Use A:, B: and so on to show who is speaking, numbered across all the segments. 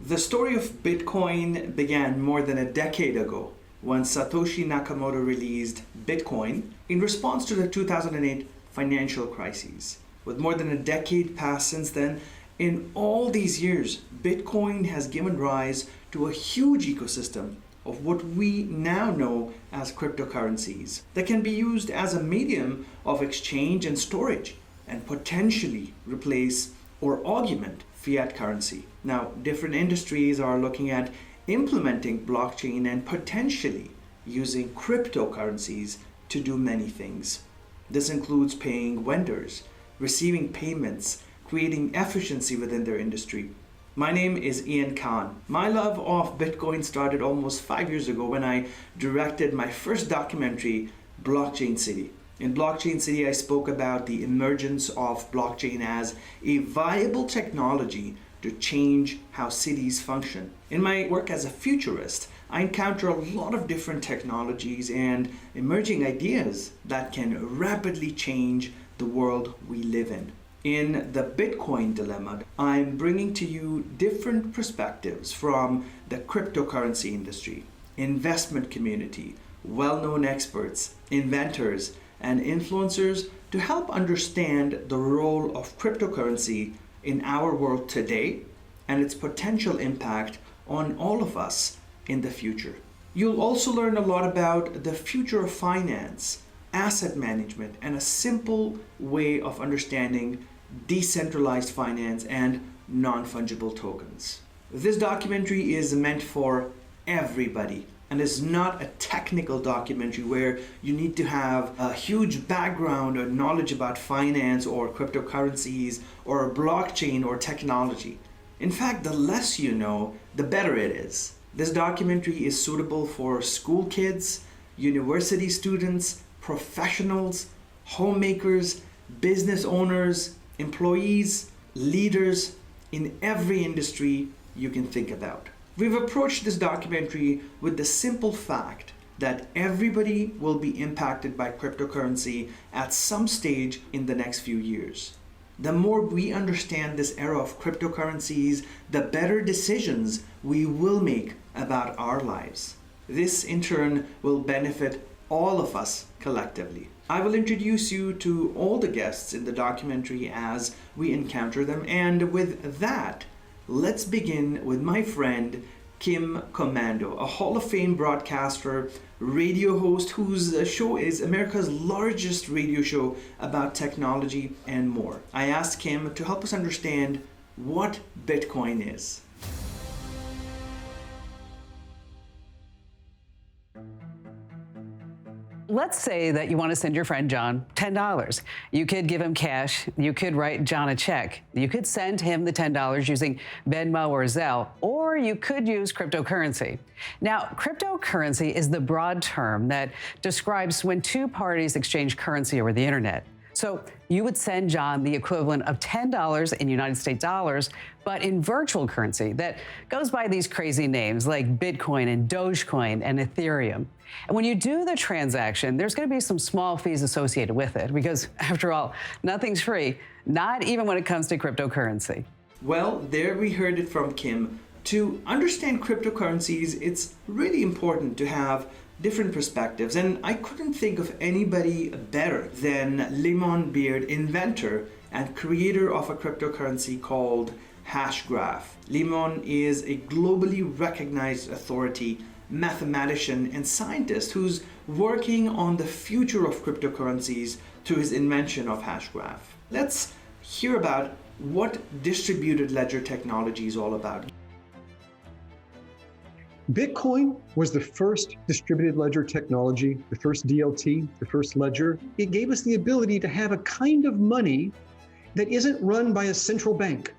A: The story of Bitcoin began more than a decade ago when Satoshi Nakamoto released Bitcoin in response to the 2008 financial crisis. With more than a decade passed since then, in all these years, Bitcoin has given rise to a huge ecosystem of what we now know as cryptocurrencies that can be used as a medium of exchange and storage and potentially replace or augment fiat currency. Now, different industries are looking at implementing blockchain and potentially using cryptocurrencies to do many things. This includes paying vendors, receiving payments, creating efficiency within their industry. My name is Ian Khan. My love of Bitcoin started almost 5 years ago when I directed my first documentary, Blockchain City. In Blockchain City, I spoke about the emergence of blockchain as a viable technology to change how cities function. In my work as a futurist, I encounter a lot of different technologies and emerging ideas that can rapidly change the world we live in. In the Bitcoin dilemma, I'm bringing to you different perspectives from the cryptocurrency industry, investment community, well-known experts, inventors, and influencers to help understand the role of cryptocurrency in our world today and its potential impact on all of us in the future. You'll also learn a lot about the future of finance, asset management, and a simple way of understanding decentralized finance and non-fungible tokens. This documentary is meant for everybody and is not a technical documentary where you need to have a huge background or knowledge about finance or cryptocurrencies or blockchain or technology. In fact, the less you know, the better it is. This documentary is suitable for school kids, university students, professionals, homemakers, business owners, employees, leaders in every industry you can think about. We've approached this documentary with the simple fact that everybody will be impacted by cryptocurrency at some stage in the next few years. The more we understand this era of cryptocurrencies, the better decisions we will make about our lives. This in turn will benefit all of us collectively. I will introduce you to all the guests in the documentary as we encounter them, and with that, let's begin with my friend Kim Komando, a Hall of Fame broadcaster, radio host whose show is America's largest radio show about technology and more. I asked Kim to help us understand what Bitcoin is.
B: Let's say that you want to send your friend John $10. You could give him cash. You could write John a check. You could send him the $10 using Venmo or Zelle, or you could use cryptocurrency. Now, cryptocurrency is the broad term that describes when two parties exchange currency over the internet. So you would send John the equivalent of $10 in United States dollars, but in virtual currency that goes by these crazy names like Bitcoin and Dogecoin and Ethereum. And when you do the transaction, there's going to be some small fees associated with it because, after all, nothing's free, not even when it comes to cryptocurrency.
A: Well, there we heard it from Kim. To understand cryptocurrencies, it's really important to have different perspectives, and I couldn't think of anybody better than Lemon Beard, inventor and creator of a cryptocurrency called Hashgraph. Lemon is a globally recognized authority, mathematician, and scientist who's working on the future of cryptocurrencies through his invention of Hashgraph. Let's hear about what distributed ledger technology is all about.
C: Bitcoin was the first distributed ledger technology, the first DLT, the first ledger. It gave us the ability to have a kind of money that isn't run by a central bank.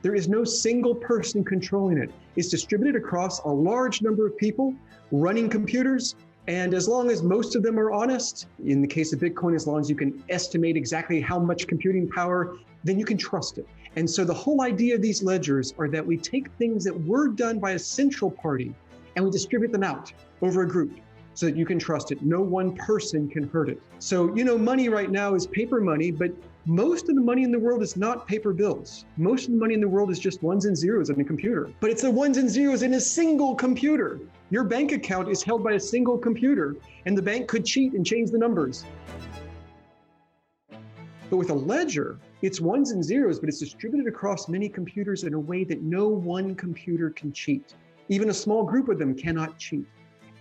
C: There is no single person controlling it. It's distributed across a large number of people running computers. And as long as most of them are honest, in the case of Bitcoin, as long as you can estimate exactly how much computing power, then you can trust it. And so the whole idea of these ledgers are that we take things that were done by a central party and we distribute them out over a group. so that you can trust it. No one person can hurt it. So, money right now is paper money, but most of the money in the world is not paper bills. Most of the money in the world is just ones and zeros in a computer. But it's the ones and zeros in a single computer. Your bank account is held by a single computer, and the bank could cheat and change the numbers. But with a ledger, it's ones and zeros, but it's distributed across many computers in a way that no one computer can cheat. Even a small group of them cannot cheat.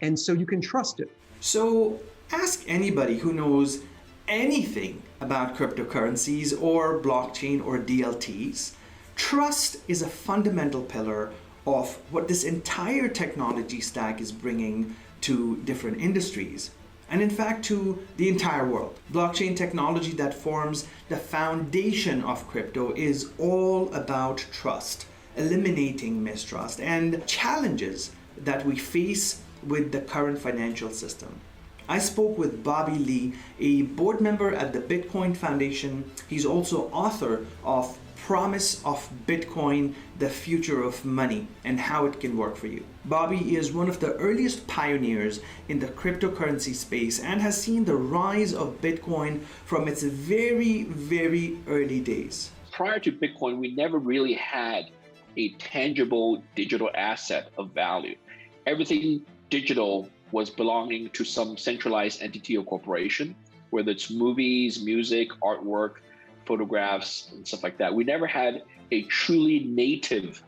C: And so you can trust it.
A: So ask anybody who knows anything about cryptocurrencies or blockchain or DLTs. Trust is a fundamental pillar of what this entire technology stack is bringing to different industries, and in fact to the entire world. Blockchain technology that forms the foundation of crypto is all about trust, eliminating mistrust and challenges that we face with the current financial system. I spoke with Bobby Lee, a board member at the Bitcoin Foundation. He's also author of Promise of Bitcoin, the Future of Money, and how it can work for you. Bobby is one of the earliest pioneers in the cryptocurrency space and has seen the rise of Bitcoin from its very, very early days.
D: Prior to Bitcoin, we never really had a tangible digital asset of value. Everything digital was belonging to some centralized entity or corporation, whether it's movies, music, artwork, photographs, and stuff like that. We never had a truly native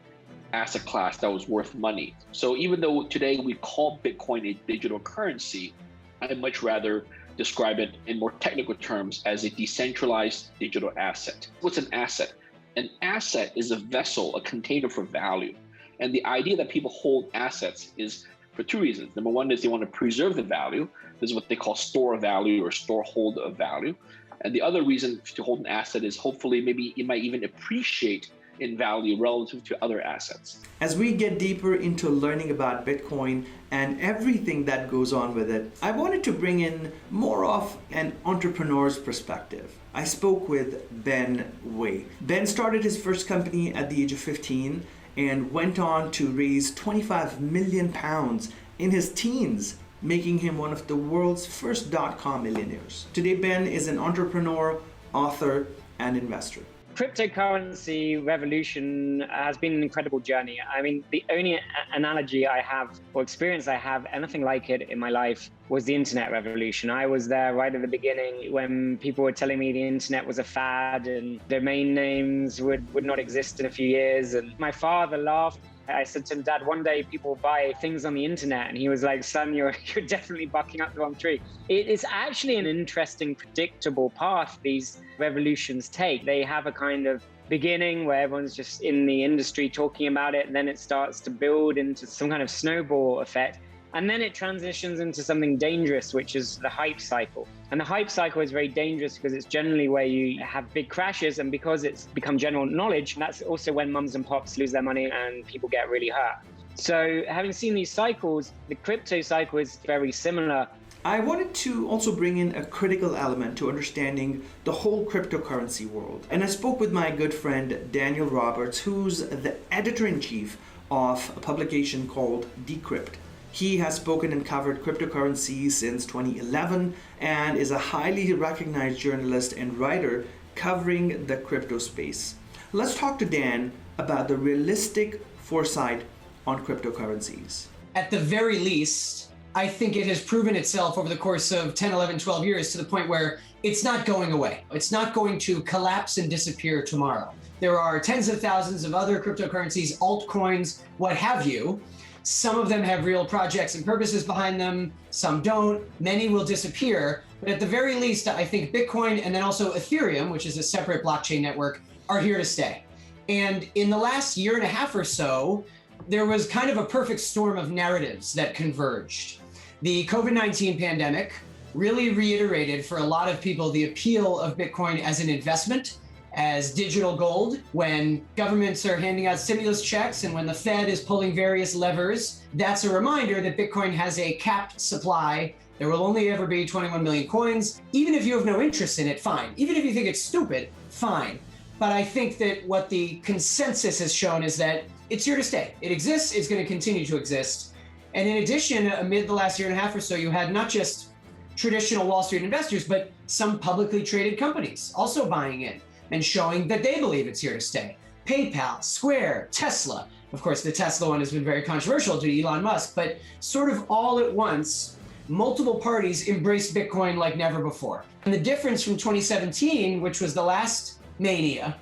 D: asset class that was worth money. So even though today we call Bitcoin a digital currency, I'd much rather describe it in more technical terms as a decentralized digital asset. What's an asset? An asset is a vessel, a container for value. And the idea that people hold assets is for two reasons. Number one is they want to preserve the value. This is what they call store of value or store hold of value. And the other reason to hold an asset is hopefully maybe you might even appreciate in value relative to other assets.
A: As we get deeper into learning about Bitcoin and everything that goes on with it, I wanted to bring in more of an entrepreneur's perspective. I spoke with Ben Wei. Ben started his first company at the age of 15 and went on to raise 25 million pounds in his teens, making him one of the world's first .com millionaires. Today, Ben is an entrepreneur, author, and investor.
E: Cryptocurrency revolution has been an incredible journey. I mean, the only analogy I have or experience I have, anything like it in my life, was the internet revolution. I was there right at the beginning when people were telling me the internet was a fad and domain names would not exist in a few years. And my father laughed. I said to him, Dad, one day people buy things on the internet. And he was like, son, you're definitely barking up the wrong tree. It is actually an interesting, predictable path these revolutions take. They have a kind of beginning where everyone's just in the industry talking about it. And then it starts to build into some kind of snowball effect. And then it transitions into something dangerous, which is the hype cycle. And the hype cycle is very dangerous because it's generally where you have big crashes. And because it's become general knowledge, that's also when mums and pops lose their money and people get really hurt. So having seen these cycles, the crypto cycle is very similar.
A: I wanted to also bring in a critical element to understanding the whole cryptocurrency world. And I spoke with my good friend Daniel Roberts, who's the editor-in-chief of a publication called Decrypt. He has spoken and covered cryptocurrency since 2011 and is a highly recognized journalist and writer covering the crypto space. Let's talk to Dan about the realistic foresight on cryptocurrencies.
F: At the very least, I think it has proven itself over the course of 10, 11, 12 years to the point where it's not going away. It's not going to collapse and disappear tomorrow. There are tens of thousands of other cryptocurrencies, altcoins, what have you. Some of them have real projects and purposes behind them, some don't. Many will disappear, but at the very least, I think Bitcoin and then also Ethereum, which is a separate blockchain network, are here to stay. And in the last year and a half or so, there was kind of a perfect storm of narratives that converged. The COVID-19 pandemic really reiterated for a lot of people the appeal of Bitcoin as an investment, as digital gold. When governments are handing out stimulus checks and when the Fed is pulling various levers, that's a reminder that Bitcoin has a capped supply. There will only ever be 21 million coins. Even if you have no interest in it, fine. Even if you think it's stupid, fine. But I think that what the consensus has shown is that it's here to stay. It exists, it's going to continue to exist. And in addition, amid the last year and a half or so, you had not just traditional Wall Street investors, but some publicly traded companies also buying in and showing that they believe it's here to stay. PayPal, Square, Tesla. Of course, the Tesla one has been very controversial to Elon Musk, but sort of all at once, multiple parties embraced Bitcoin like never before. And the difference from 2017, which was the last mania,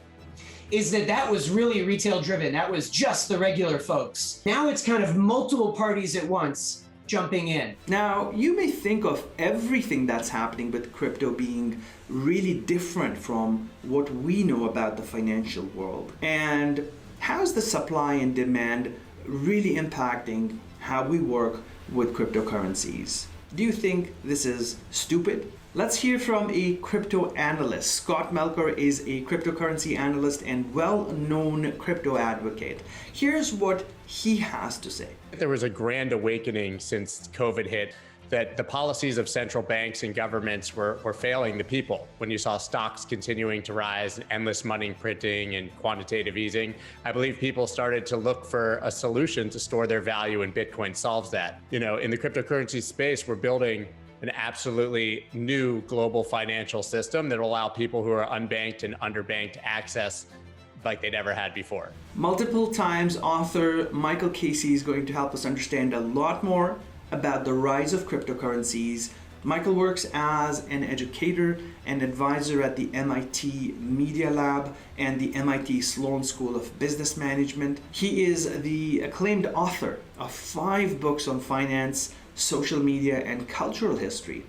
F: is that that was really retail driven. That was just the regular folks. Now it's kind of multiple parties at once jumping in.
A: Now, you may think of everything that's happening with crypto being really different from what we know about the financial world. And how's the supply and demand really impacting how we work with cryptocurrencies? Do you think this is stupid? Let's hear from a crypto analyst. Scott Melker is a cryptocurrency analyst and well-known crypto advocate. Here's what he has to say.
G: There was a grand awakening since COVID hit that the policies of central banks and governments were failing the people. When you saw stocks continuing to rise, endless money printing and quantitative easing, I believe people started to look for a solution to store their value, and Bitcoin solves that. You know, in the cryptocurrency space, we're building an absolutely new global financial system that will allow people who are unbanked and underbanked access like they never had before.
A: Multiple times author Michael Casey is going to help us understand a lot more about the rise of cryptocurrencies. Michael works as an educator and advisor at the MIT Media Lab and the MIT Sloan School of Business Management. He is the acclaimed author of 5 books on finance, social media, and cultural history.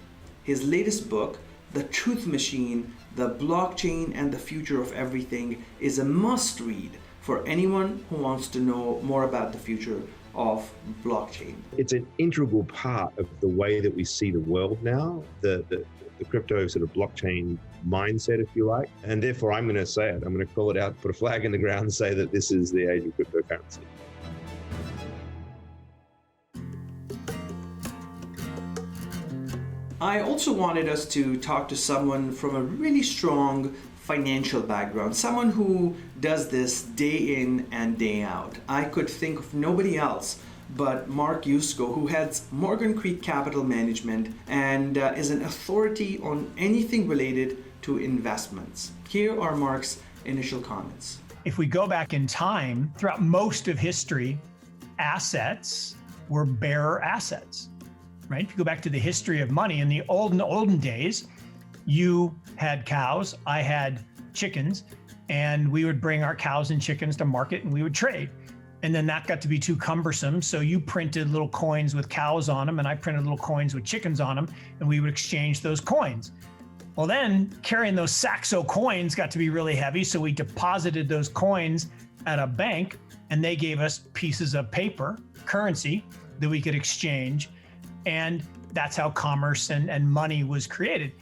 A: His latest book, The Truth Machine, The Blockchain and the Future of Everything, is a must-read for anyone who wants to know more about the future of blockchain.
H: It's an integral part of the way that we see the world now, the crypto sort of blockchain mindset, if you like. And therefore, I'm going to say it. I'm going to call it out, put a flag in the ground and say that this is the age of cryptocurrency.
A: I also wanted us to talk to someone from a really strong financial background, someone who does this day in and day out. I could think of nobody else but Mark Yusko, who heads Morgan Creek Capital Management and is an authority on anything related to investments. Here are Mark's initial comments.
I: If we go back in time, throughout most of history, assets were bearer assets. Right? If you go back to the history of money, in the olden days, you had cows, I had chickens, and we would bring our cows and chickens to market and we would trade. And then that got to be too cumbersome. So you printed little coins with cows on them and I printed little coins with chickens on them and we would exchange those coins. Well, then carrying those sacks of coins got to be really heavy. So we deposited those coins at a bank and they gave us pieces of paper, currency that we could exchange. And that's how commerce and money was created.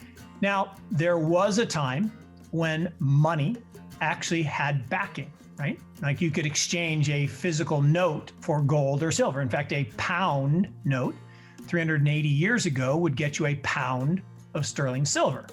I: Now, there was a time when money actually had backing, right? Like you could exchange a physical note for gold or silver. In fact, a pound note 380 years ago would get you a pound of sterling silver.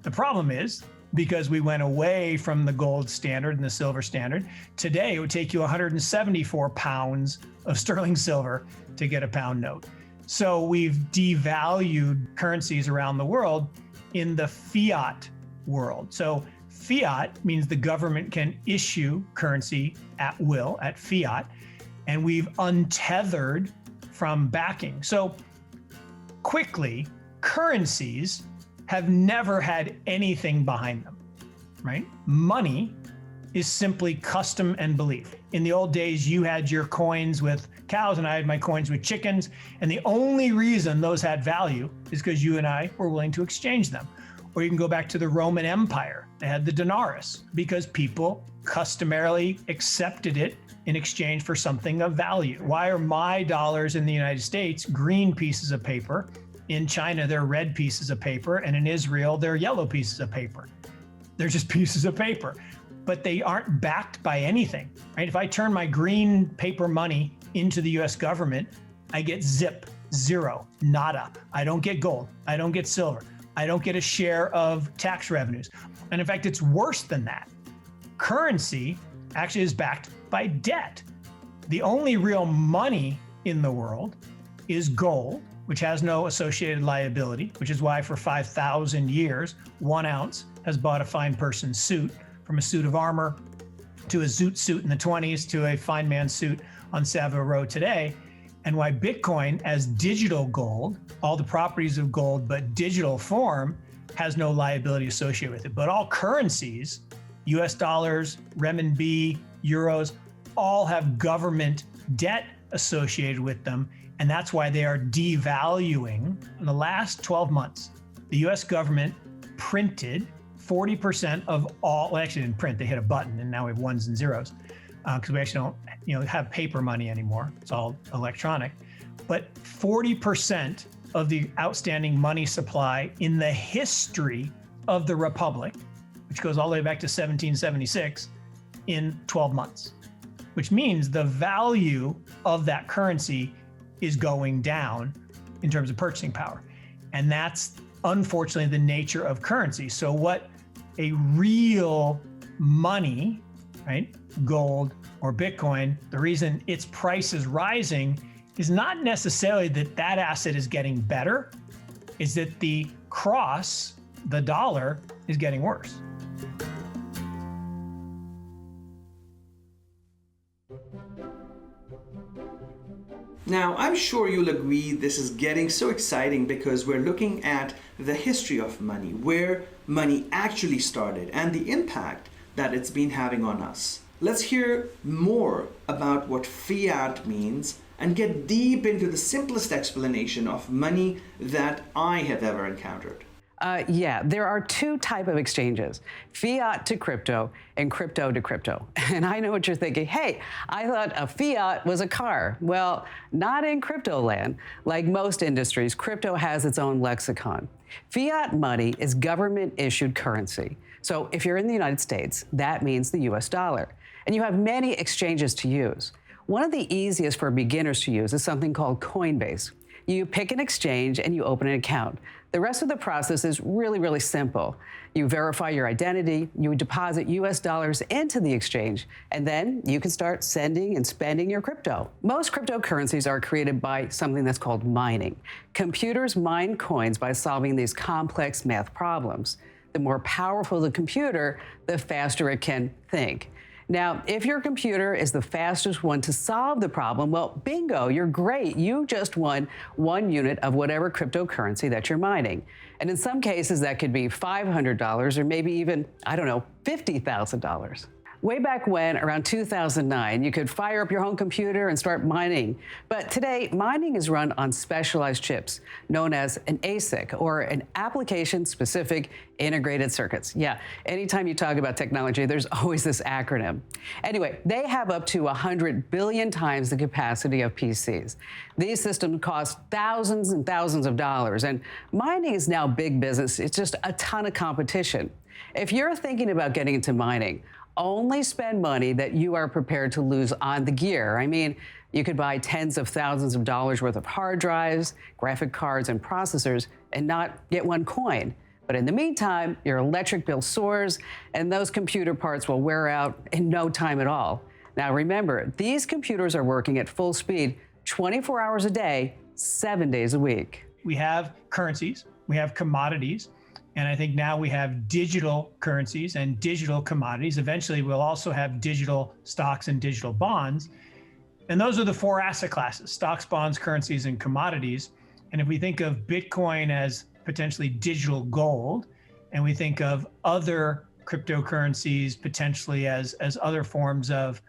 I: The problem is, because we went away from the gold standard and the silver standard, today it would take you 174 pounds of sterling silver to get a pound note. So we've devalued currencies around the world in the fiat world. So fiat means the government can issue currency at will, at fiat, and we've untethered from backing. So quickly, currencies have never had anything behind them, right? Money is simply custom and belief. In the old days, you had your coins with cows and I had my coins with chickens. And the only reason those had value is because you and I were willing to exchange them. Or you can go back to the Roman Empire. They had the denarius because people customarily accepted it in exchange for something of value. Why are my dollars in the United States green pieces of paper? In China, they're red pieces of paper. And in Israel, they're yellow pieces of paper. They're just pieces of paper, but they aren't backed by anything, right? If I turn my green paper money into the US government, I get zip, zero, nada. I don't get gold. I don't get silver. I don't get a share of tax revenues. And in fact, it's worse than that. Currency actually is backed by debt. The only real money in the world is gold, which has no associated liability, which is why for 5,000 years, 1 ounce has bought a fine person's suit, from a suit of armor to a zoot suit in the 20s to a fine man's suit on Savile Row today. And why Bitcoin as digital gold, all the properties of gold, but digital form, has no liability associated with it. But all currencies, US dollars, renminbi, euros, all have government debt associated with them. And that's why they are devaluing. In the last 12 months, the US government printed 40% of all, well, actually didn't print, they hit a button and now we have ones and zeros because we actually don't have paper money anymore. It's all electronic. But 40% of the outstanding money supply in the history of the Republic, which goes all the way back to 1776, in 12 months, which means the value of that currency is going down in terms of purchasing power. And that's unfortunately the nature of currency. So what a real money, right, gold or Bitcoin, the reason its price is rising is not necessarily that that asset is getting better, is that the cross, the dollar, is getting worse.
A: Now, I'm sure you'll agree this is getting so exciting because we're looking at the history of money, where money actually started, and the impact that it's been having on us. Let's hear more about what fiat means and get deep into the simplest explanation of money that I have ever encountered.
B: Yeah, there are 2 types of exchanges, fiat to crypto and crypto to crypto. And I know what you're thinking. Hey, I thought a fiat was a car. Well, not in crypto land. Like most industries, crypto has its own lexicon. Fiat money is government-issued currency. So if you're in the United States, that means the US dollar. And you have many exchanges to use. One of the easiest for beginners to use is something called Coinbase. You pick an exchange and you open an account. The rest of the process is really, really simple. You verify your identity, you deposit US dollars into the exchange, and then you can start sending and spending your crypto. Most cryptocurrencies are created by something that's called mining. Computers mine coins by solving these complex math problems. The more powerful the computer, the faster it can think. Now, if your computer is the fastest one to solve the problem, well, bingo, you're great. You just won 1 unit of whatever cryptocurrency that you're mining. And in some cases, that could be $500 or maybe even, I don't know, $50,000. Way back when, around 2009, you could fire up your home computer and start mining. But today, mining is run on specialized chips, known as an ASIC, or an application-specific integrated circuits. Yeah, anytime you talk about technology, there's always this acronym. Anyway, they have up to 100 billion times the capacity of PCs. These systems cost thousands and thousands of dollars, and mining is now big business. It's just a ton of competition. If you're thinking about getting into mining, only spend money that you are prepared to lose on the gear. I mean, you could buy tens of thousands of dollars worth of hard drives, graphic cards, and processors and not get 1 coin. But in the meantime, your electric bill soars and those computer parts will wear out in no time at all. Now remember, these computers are working at full speed 24 hours a day, 7 days a week.
I: We have currencies, we have commodities, and I think now we have digital currencies and digital commodities. Eventually, we'll also have digital stocks and digital bonds. And those are the 4 asset classes: stocks, bonds, currencies, and commodities. And if we think of Bitcoin as potentially digital gold, and we think of other cryptocurrencies potentially as other forms of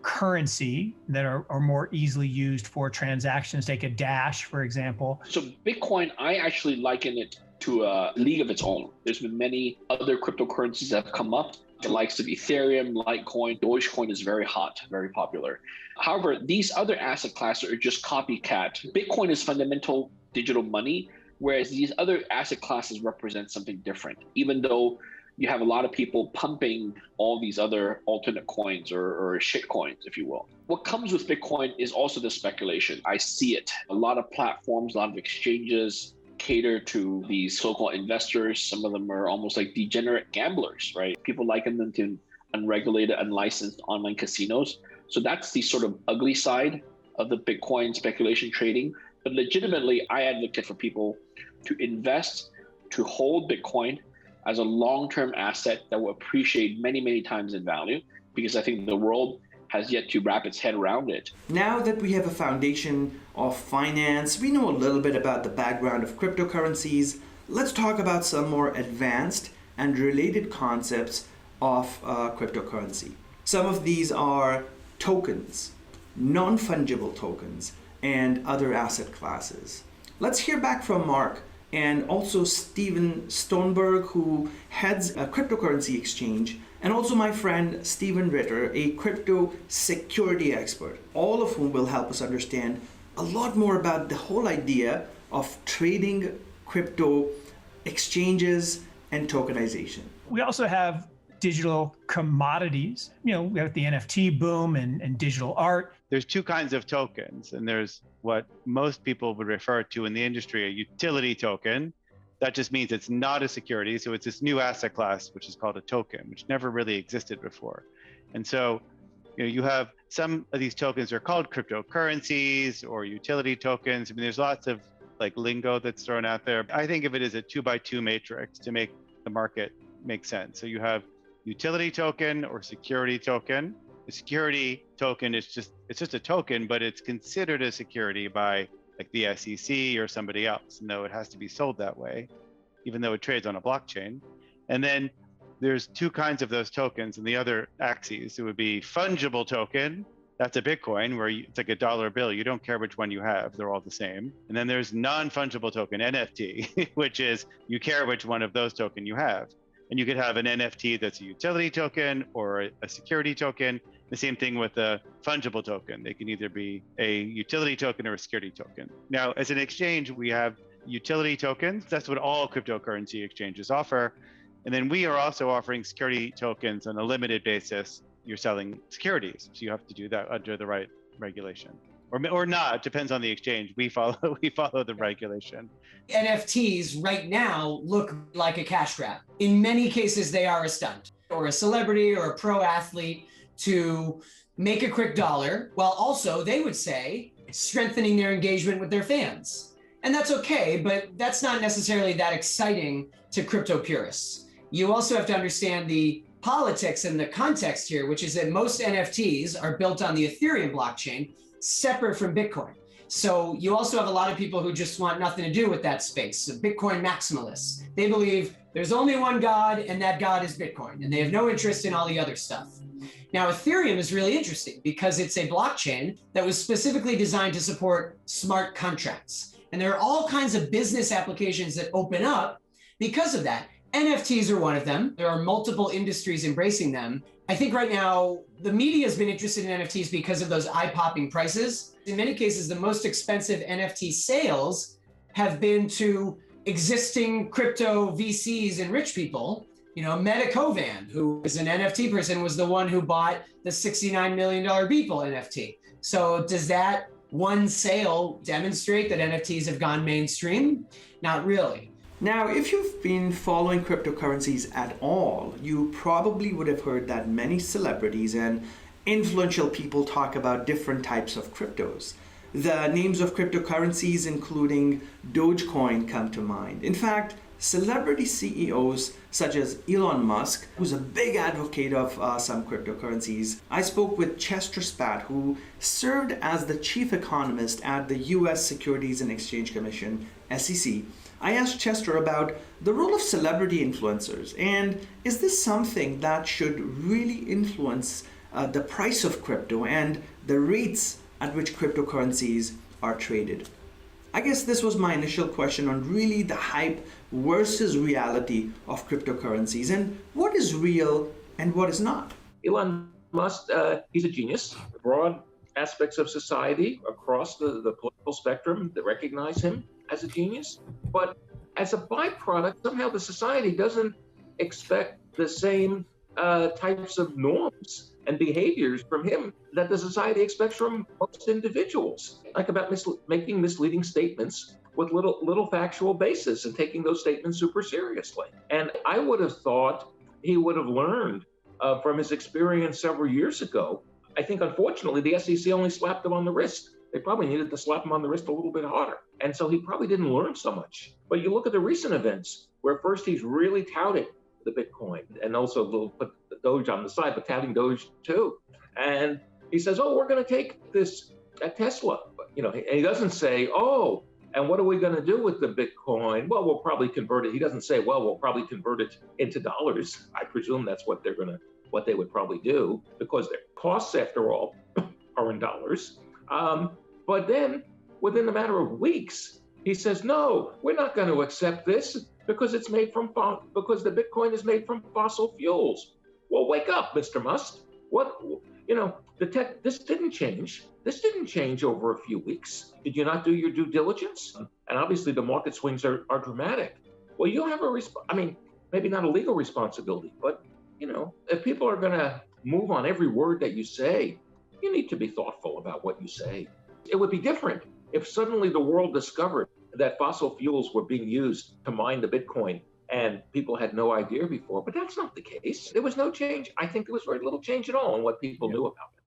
I: currency that are more easily used for transactions, take a Dash, for example.
D: So Bitcoin, I actually liken it to a league of its own. There's been many other cryptocurrencies that have come up, the likes of Ethereum, Litecoin, Dogecoin is very hot, very popular. However, these other asset classes are just copycat. Bitcoin is fundamental digital money, whereas these other asset classes represent something different, even though you have a lot of people pumping all these other alternate coins or shit coins, if you will. What comes with Bitcoin is also the speculation. I see it. A lot of platforms, a lot of exchanges cater to these so-called investors. Some of them are almost like degenerate gamblers, right? People liken them to unregulated, unlicensed online casinos. So that's the sort of ugly side of the Bitcoin speculation trading. But legitimately, I advocate for people to invest, to hold Bitcoin as a long-term asset that will appreciate many, many times in value, because I think the world has yet to wrap its head around it.
A: Now that we have a foundation of finance, we know a little bit about the background of cryptocurrencies. Let's talk about some more advanced and related concepts of cryptocurrency. Some of these are tokens, non-fungible tokens, and other asset classes. Let's hear back from Mark and also Steven Stoneberg, who heads a cryptocurrency exchange, and also my friend Stephen Ritter, a crypto security expert, all of whom will help us understand a lot more about the whole idea of trading crypto exchanges and tokenization.
I: We also have digital commodities. We have the NFT boom and digital art.
J: There's two kinds of tokens, and there's what most people would refer to in the industry a utility token. That just means it's not a security. So it's this new asset class, which is called a token, which never really existed before. And so you have some of these tokens are called cryptocurrencies or utility tokens. I mean, there's lots of lingo that's thrown out there. I think of it as a 2x2 matrix to make the market make sense. So you have utility token or security token. The security token is just a token, but it's considered a security by the SEC or somebody else. No, it has to be sold that way, even though it trades on a blockchain. And then there's two kinds of those tokens, and the other axes, it would be fungible token. That's a Bitcoin where it's like a dollar bill. You don't care which one you have, they're all the same. And then there's non-fungible token, NFT, which is you care which one of those token you have. And you could have an NFT that's a utility token or a security token. The same thing with a fungible token. They can either be a utility token or a security token. Now, as an exchange, we have utility tokens. That's what all cryptocurrency exchanges offer. And then we are also offering security tokens on a limited basis. You're selling securities, so you have to do that under the right regulation. Or not, it depends on the exchange. We follow the regulation.
F: NFTs right now look like a cash grab. In many cases, they are a stunt or a celebrity or a pro athlete to make a quick dollar, while also, they would say, strengthening their engagement with their fans. And that's okay, but that's not necessarily that exciting to crypto purists. You also have to understand the politics and the context here, which is that most NFTs are built on the Ethereum blockchain, separate from Bitcoin. So you also have a lot of people who just want nothing to do with that space. So Bitcoin maximalists. They believe there's only one God and that God is Bitcoin, and they have no interest in all the other stuff. Now, Ethereum is really interesting because it's a blockchain that was specifically designed to support smart contracts. And there are all kinds of business applications that open up because of that. NFTs are one of them. There are multiple industries embracing them. I think right now, the media has been interested in NFTs because of those eye-popping prices. In many cases, the most expensive NFT sales have been to existing crypto VCs and rich people. Meta Kovan, who is an NFT person, was the one who bought the $69 million Beeple NFT. So does that one sale demonstrate that NFTs have gone mainstream? Not really.
A: Now, if you've been following cryptocurrencies at all, you probably would have heard that many celebrities and influential people talk about different types of cryptos. The names of cryptocurrencies, including Dogecoin, come to mind. In fact, celebrity CEOs such as Elon Musk, who's a big advocate of some cryptocurrencies. I spoke with Chester Spatt, who served as the chief economist at the U.S. Securities and Exchange Commission, SEC. I asked Chester about the role of celebrity influencers, and is this something that should really influence the price of crypto and the rates at which cryptocurrencies are traded? I guess this was my initial question on really the hype versus reality of cryptocurrencies and what is real and what is not.
K: Elon Musk, he's a genius. Broad aspects of society across the political spectrum that recognize him as a genius. But as a byproduct, somehow the society doesn't expect the same types of norms and behaviors from him that the society expects from most individuals, like about making misleading statements with little factual basis and taking those statements super seriously. And I would have thought he would have learned from his experience several years ago. I think, unfortunately, the SEC only slapped him on the wrist. They probably needed to slap him on the wrist a little bit harder. And so he probably didn't learn so much. But you look at the recent events where first he's really touted the Bitcoin and also they'll put the Doge on the side, but touting Doge too. And he says, oh, we're going to take this at Tesla. But, and he doesn't say, oh, and what are we going to do with the Bitcoin? Well, we'll probably convert it. He doesn't say, well, we'll probably convert it into dollars. I presume that's what they would probably do, because their costs, after all, are in dollars. But then within a matter of weeks, he says, no, we're not going to accept this because because the Bitcoin is made from fossil fuels. Well, wake up, Mr. Musk. This didn't change. This didn't change over a few weeks. Did you not do your due diligence? And obviously the market swings are dramatic. Well, you have maybe not a legal responsibility, but if people are going to move on every word that you say, you need to be thoughtful about what you say. It would be different if suddenly the world discovered that fossil fuels were being used to mine the Bitcoin and people had no idea before, but that's not the case. There was no change. I think there was very little change at all in what people knew about it.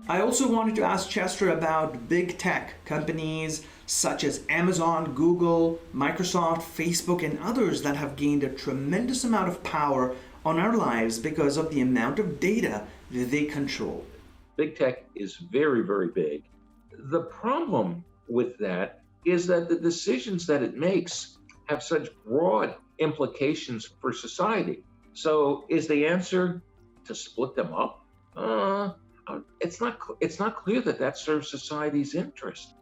A: I also wanted to ask Chester about big tech companies such as Amazon, Google, Microsoft, Facebook, and others that have gained a tremendous amount of power on our lives because of the amount of data that they control.
K: Big tech is very, very big. The problem with that is that the decisions that it makes have such broad implications for society. So is the answer to split them up? It's not clear that serves society's interest.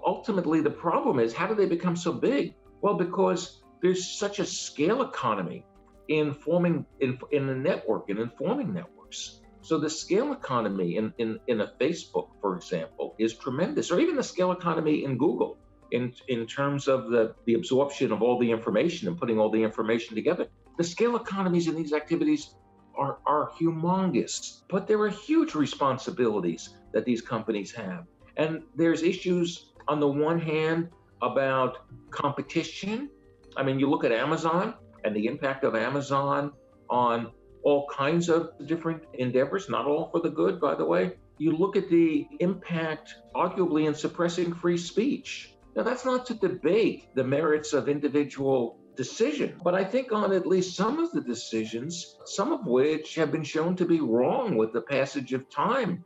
K: Ultimately the problem is, how do they become so big? Well, because there's such a scale economy in a network and in forming networks. So the scale economy in a Facebook, for example, is tremendous, or even the scale economy in Google in terms of the absorption of all the information and putting all the information together. The scale economies in these activities are humongous, but there are huge responsibilities that these companies have. And there's issues on the one hand about competition. You look at Amazon and the impact of Amazon on all kinds of different endeavors, not all for the good, by the way. You look at the impact, arguably, in suppressing free speech. Now, that's not to debate the merits of individual decision, but I think on at least some of the decisions, some of which have been shown to be wrong with the passage of time.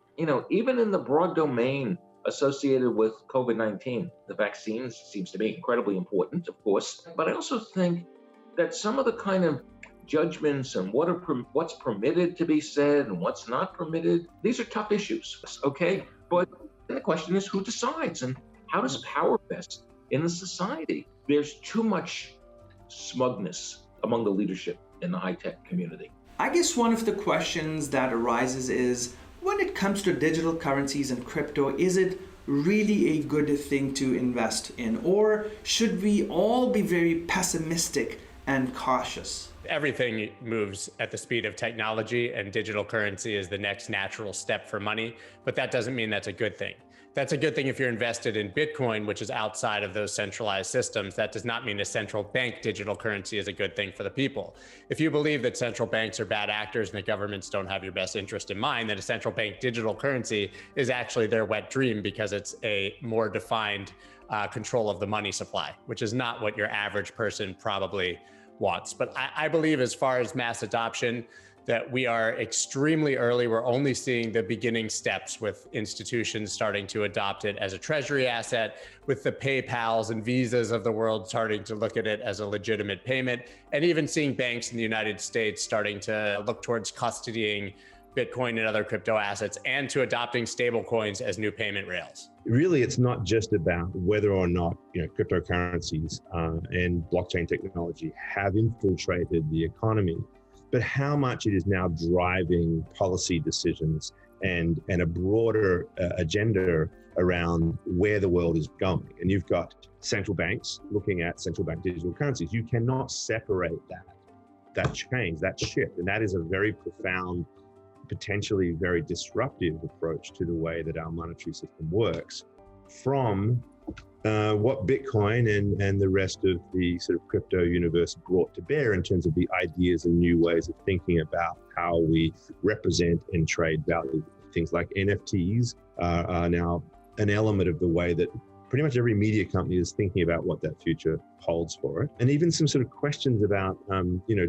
K: Even in the broad domain associated with COVID-19, the vaccines seems to be incredibly important, of course, but I also think that some of the kind of judgments and what's permitted to be said and what's not permitted, these are tough issues, okay? But the question is, who decides, and how does power vest in the society? There's too much smugness among the leadership in the high-tech community.
A: I guess one of the questions that arises is, when it comes to digital currencies and crypto, is it really a good thing to invest in? Or should we all be very pessimistic and cautious?
G: Everything moves at the speed of technology, and digital currency is the next natural step for money, but that doesn't mean that's a good thing. That's a good thing if you're invested in Bitcoin, which is outside of those centralized systems. That does not mean a central bank digital currency is a good thing for the people. If you believe that central banks are bad actors and that governments don't have your best interest in mind, then a central bank digital currency is actually their wet dream, because it's a more defined control of the money supply, which is not what your average person probably wants. But I believe, as far as mass adoption, that we are extremely early. We're only seeing the beginning steps, with institutions starting to adopt it as a treasury asset, with the PayPals and Visas of the world starting to look at it as a legitimate payment, and even seeing banks in the United States starting to look towards custodying Bitcoin and other crypto assets, and to adopting stablecoins as new payment rails.
H: Really, it's not just about whether or not cryptocurrencies and blockchain technology have infiltrated the economy, but how much it is now driving policy decisions and a broader agenda around where the world is going. And you've got central banks looking at central bank digital currencies. You cannot separate that change, that shift. And that is a very profound, potentially very disruptive approach to the way that our monetary system works, from what Bitcoin and the rest of the sort of crypto universe brought to bear in terms of the ideas and new ways of thinking about how we represent and trade value. Things like NFTs are now an element of the way that pretty much every media company is thinking about what that future holds for it. And even some sort of questions about,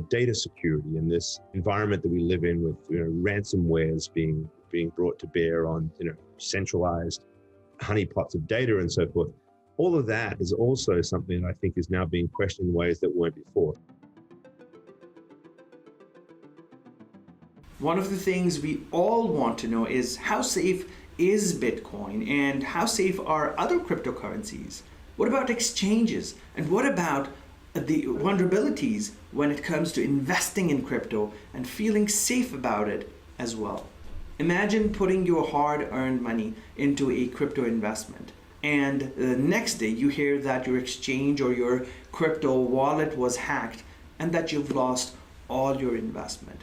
H: data security in this environment that we live in with, ransomwares being brought to bear on, centralized honeypots of data and so forth. All of that is also something that I think is now being questioned in ways that weren't before.
A: One of the things we all want to know is how safe is Bitcoin and how safe are other cryptocurrencies? What about exchanges? And what about the vulnerabilities when it comes to investing in crypto and feeling safe about it as well? Imagine putting your hard-earned money into a crypto investment, and the next day you hear that your exchange or your crypto wallet was hacked and that you've lost all your investment.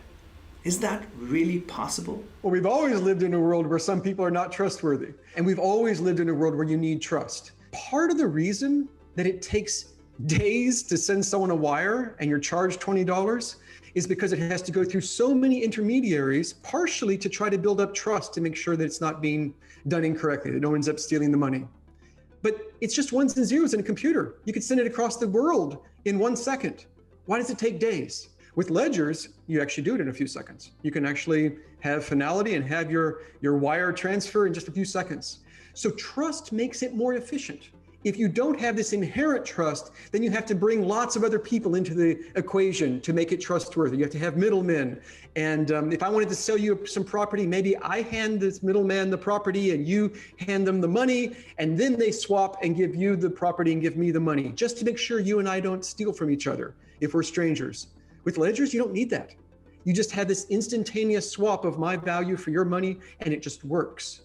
A: Is that really possible?
C: Well, we've always lived in a world where some people are not trustworthy, and we've always lived in a world where you need trust. Part of the reason that it takes days to send someone a wire and you're charged $20 is because it has to go through so many intermediaries, partially to try to build up trust to make sure that it's not being done incorrectly, that no one ends up stealing the money. But it's just ones and zeros in a computer. You could send it across the world in 1 second. Why does it take days? With ledgers, you actually do it in a few seconds. You can actually have finality and have your wire transfer in just a few seconds. So trust makes it more efficient. If you don't have this inherent trust, then you have to bring lots of other people into the equation to make it trustworthy. You have to have middlemen. And if I wanted to sell you some property, maybe I hand this middleman the property and you hand them the money, and then they swap and give you the property and give me the money, just to make sure you and I don't steal from each other if we're strangers. With ledgers, you don't need that. You just have this instantaneous swap of my value for your money, and it just works.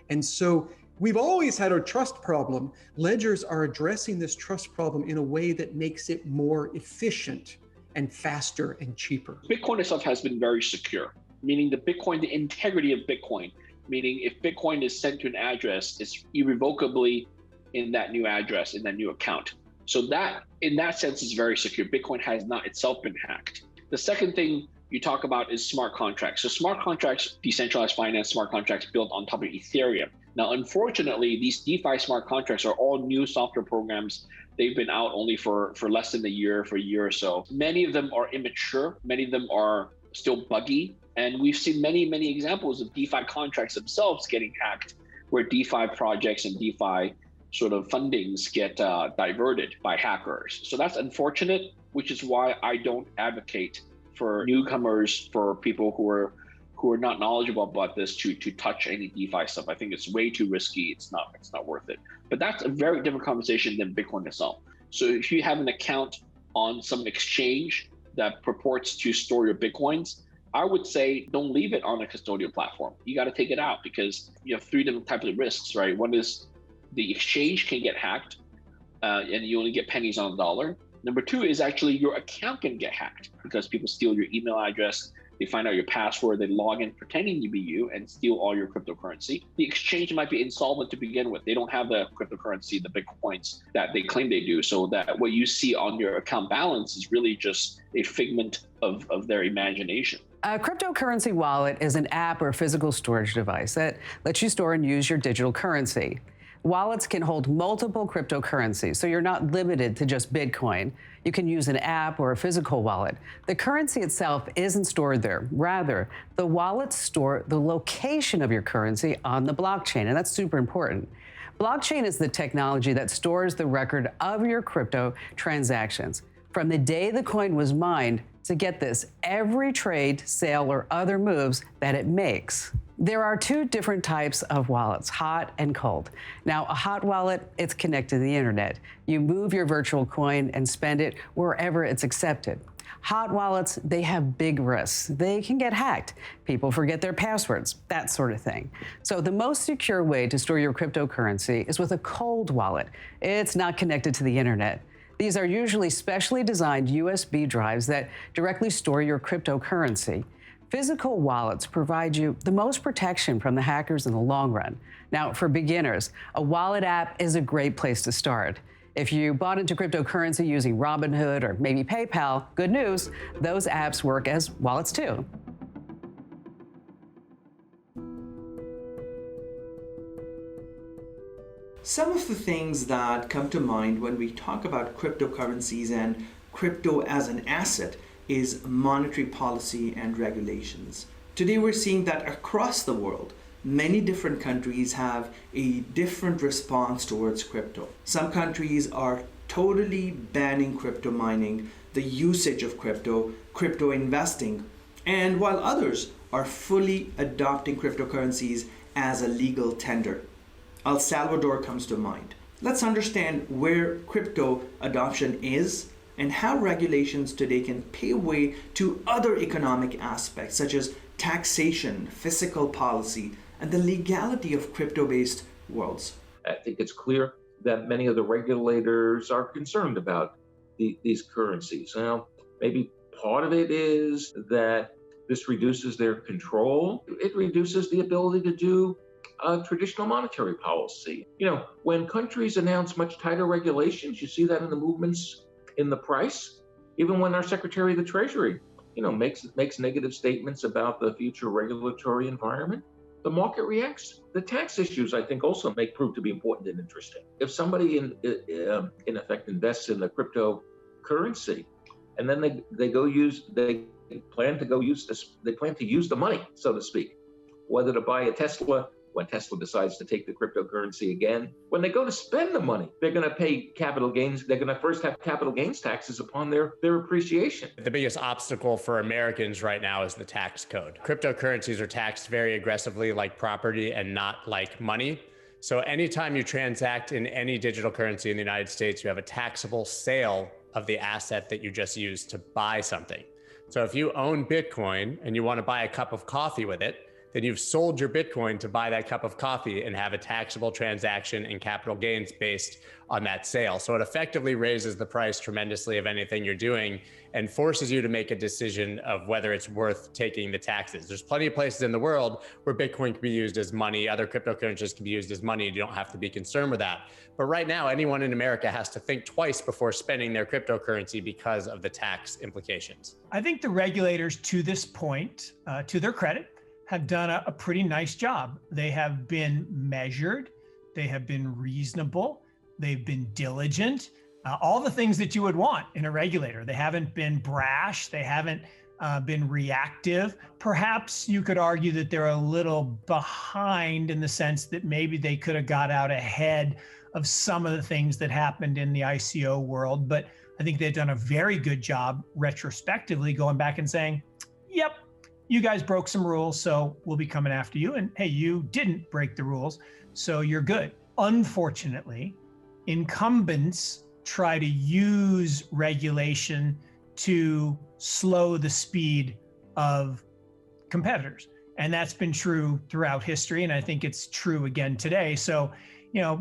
C: And so we've always had a trust problem. Ledgers are addressing this trust problem in a way that makes it more efficient and faster and cheaper.
D: Bitcoin itself has been very secure, meaning the integrity of Bitcoin, meaning if Bitcoin is sent to an address, it's irrevocably in that new address, in that new account. So that, in that sense, is very secure. Bitcoin has not itself been hacked. The second thing you talk about is smart contracts. So smart contracts, decentralized finance smart contracts built on top of Ethereum. Now, unfortunately, these DeFi smart contracts are all new software programs. They've been out only for less than a year or so. Many of them are immature. Many of them are still buggy. And we've seen many, many examples of DeFi contracts themselves getting hacked, where DeFi projects and DeFi sort of fundings get diverted by hackers. So that's unfortunate, which is why I don't advocate for newcomers, for people who are not knowledgeable about this to touch any DeFi stuff. I think it's way too risky. It's not worth it. But that's a very different conversation than Bitcoin itself. So if you have an account on some exchange that purports to store your Bitcoins, I would say don't leave it on a custodial platform. You got to take it out, because you have three different types of risks, right? One is the exchange can get hacked and you only get pennies on the dollar. Number two is actually your account can get hacked because people steal your email address, they find out your password, they log in pretending to be you and steal all your cryptocurrency. The exchange might be insolvent to begin with. They don't have the cryptocurrency, the Bitcoins that they claim they do. So that what you see on your account balance is really just a figment of their imagination.
B: A cryptocurrency wallet is an app or physical storage device that lets you store and use your digital currency. Wallets can hold multiple cryptocurrencies, so you're not limited to just Bitcoin. You can use an app or a physical wallet. The currency itself isn't stored there. Rather, the wallets store the location of your currency on the blockchain, and that's super important. Blockchain is the technology that stores the record of your crypto transactions. From the day the coin was mined to, get this, every trade, sale, or other moves that it makes. There are two different types of wallets, hot and cold. Now, a hot wallet, it's connected to the internet. You move your virtual coin and spend it wherever it's accepted. Hot wallets, they have big risks. They can get hacked. People forget their passwords, that sort of thing. So the most secure way to store your cryptocurrency is with a cold wallet. It's not connected to the internet. These are usually specially designed USB drives that directly store your cryptocurrency. Physical wallets provide you the most protection from the hackers in the long run. Now, for beginners, a wallet app is a great place to start. If you bought into cryptocurrency using Robinhood or maybe PayPal, good news, those apps work as wallets too.
A: Some of the things that come to mind when we talk about cryptocurrencies and crypto as an asset is monetary policy and regulations. Today we're seeing that across the world, many different countries have a different response towards crypto. Some countries are totally banning crypto mining, the usage of crypto, crypto investing, and while others are fully adopting cryptocurrencies as a legal tender. El Salvador comes to mind. Let's understand where crypto adoption is and how regulations today can pave way to other economic aspects such as taxation, fiscal policy, and the legality of crypto-based worlds.
K: I think it's clear that many of the regulators are concerned about these currencies. Now, maybe part of it is that this reduces their control. It reduces the ability to do traditional monetary policy. You know, when countries announce much tighter regulations, you see that in the movements in the price. Even when our Secretary of the Treasury, makes negative statements about the future regulatory environment, the market reacts. The tax issues, I think, also prove to be important and interesting. If somebody in effect invests in the cryptocurrency, and then they plan to use the money, so to speak, whether to buy a Tesla when Tesla decides to take the cryptocurrency again. When they go to spend the money, they're going to pay capital gains. They're going to first have capital gains taxes upon their appreciation.
G: The biggest obstacle for Americans right now is the tax code. Cryptocurrencies are taxed very aggressively like property and not like money. So anytime you transact in any digital currency in the United States, you have a taxable sale of the asset that you just used to buy something. So if you own Bitcoin and you want to buy a cup of coffee with it, then you've sold your Bitcoin to buy that cup of coffee and have a taxable transaction and capital gains based on that sale. So it effectively raises the price tremendously of anything you're doing and forces you to make a decision of whether it's worth taking the taxes. There's plenty of places in the world where Bitcoin can be used as money, other cryptocurrencies can be used as money, and you don't have to be concerned with that. But right now, anyone in America has to think twice before spending their cryptocurrency because of the tax implications.
I: I think the regulators to this point, to their credit, have done a pretty nice job. They have been measured, they have been reasonable, they've been diligent, all the things that you would want in a regulator. They haven't been brash, they haven't been reactive. Perhaps you could argue that they're a little behind in the sense that maybe they could have got out ahead of some of the things that happened in the ICO world, but I think they've done a very good job retrospectively going back and saying, yep, you guys broke some rules, so we'll be coming after you. And hey, you didn't break the rules, so you're good. Unfortunately, incumbents try to use regulation to slow the speed of competitors. And that's been true throughout history. And I think it's true again today. So,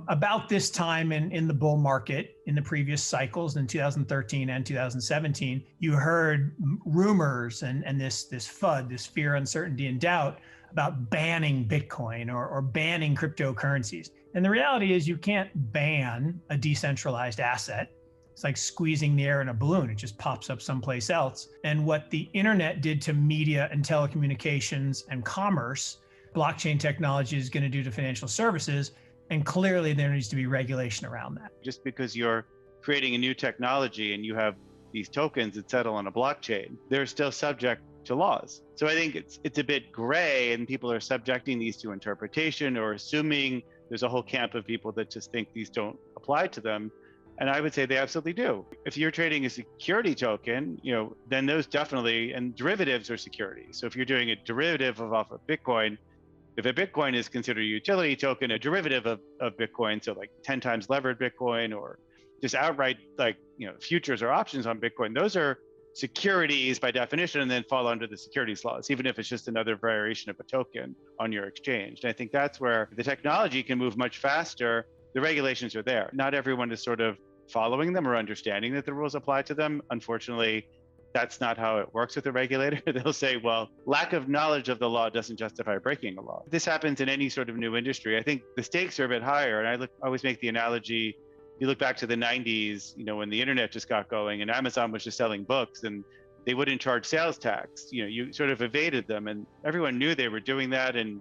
I: about this time in the bull market, in the previous cycles in 2013 and 2017, you heard rumors and this FUD, this fear, uncertainty, and doubt about banning Bitcoin or banning cryptocurrencies. And the reality is you can't ban a decentralized asset. It's like squeezing the air in a balloon. It just pops up someplace else. And what the internet did to media and telecommunications and commerce, blockchain technology is going to do to financial services. And clearly there needs to be regulation around that.
J: Just because you're creating a new technology and you have these tokens that settle on a blockchain, they're still subject to laws. So I think it's a bit gray, and people are subjecting these to interpretation or assuming. There's a whole camp of people that just think these don't apply to them. And I would say they absolutely do. If you're trading a security token, then those definitely, and derivatives are security. So if you're doing a derivative off of Bitcoin, if a Bitcoin is considered a utility token, a derivative of Bitcoin, so like 10 times levered Bitcoin or just outright futures or options on Bitcoin, those are securities by definition and then fall under the securities laws, even if it's just another variation of a token on your exchange. And I think that's where the technology can move much faster. The regulations are there. Not everyone is sort of following them or understanding that the rules apply to them. Unfortunately, that's not how it works with a regulator. They'll say, well, lack of knowledge of the law doesn't justify breaking a law. This happens in any sort of new industry. I think the stakes are a bit higher. And I always make the analogy, you look back to the 90s, when the internet just got going and Amazon was just selling books and they wouldn't charge sales tax. You sort of evaded them, and everyone knew they were doing that. And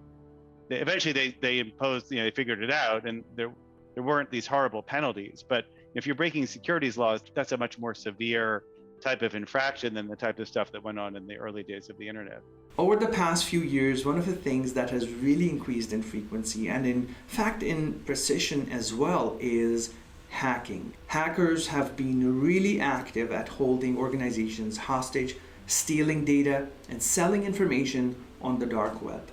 J: eventually they imposed, they figured it out, and there weren't these horrible penalties. But if you're breaking securities laws, that's a much more severe type of infraction than the type of stuff that went on in the early days of the internet.
A: Over the past few years, one of the things that has really increased in frequency and in fact in precision as well is hacking. Hackers have been really active at holding organizations hostage, stealing data, and selling information on the dark web.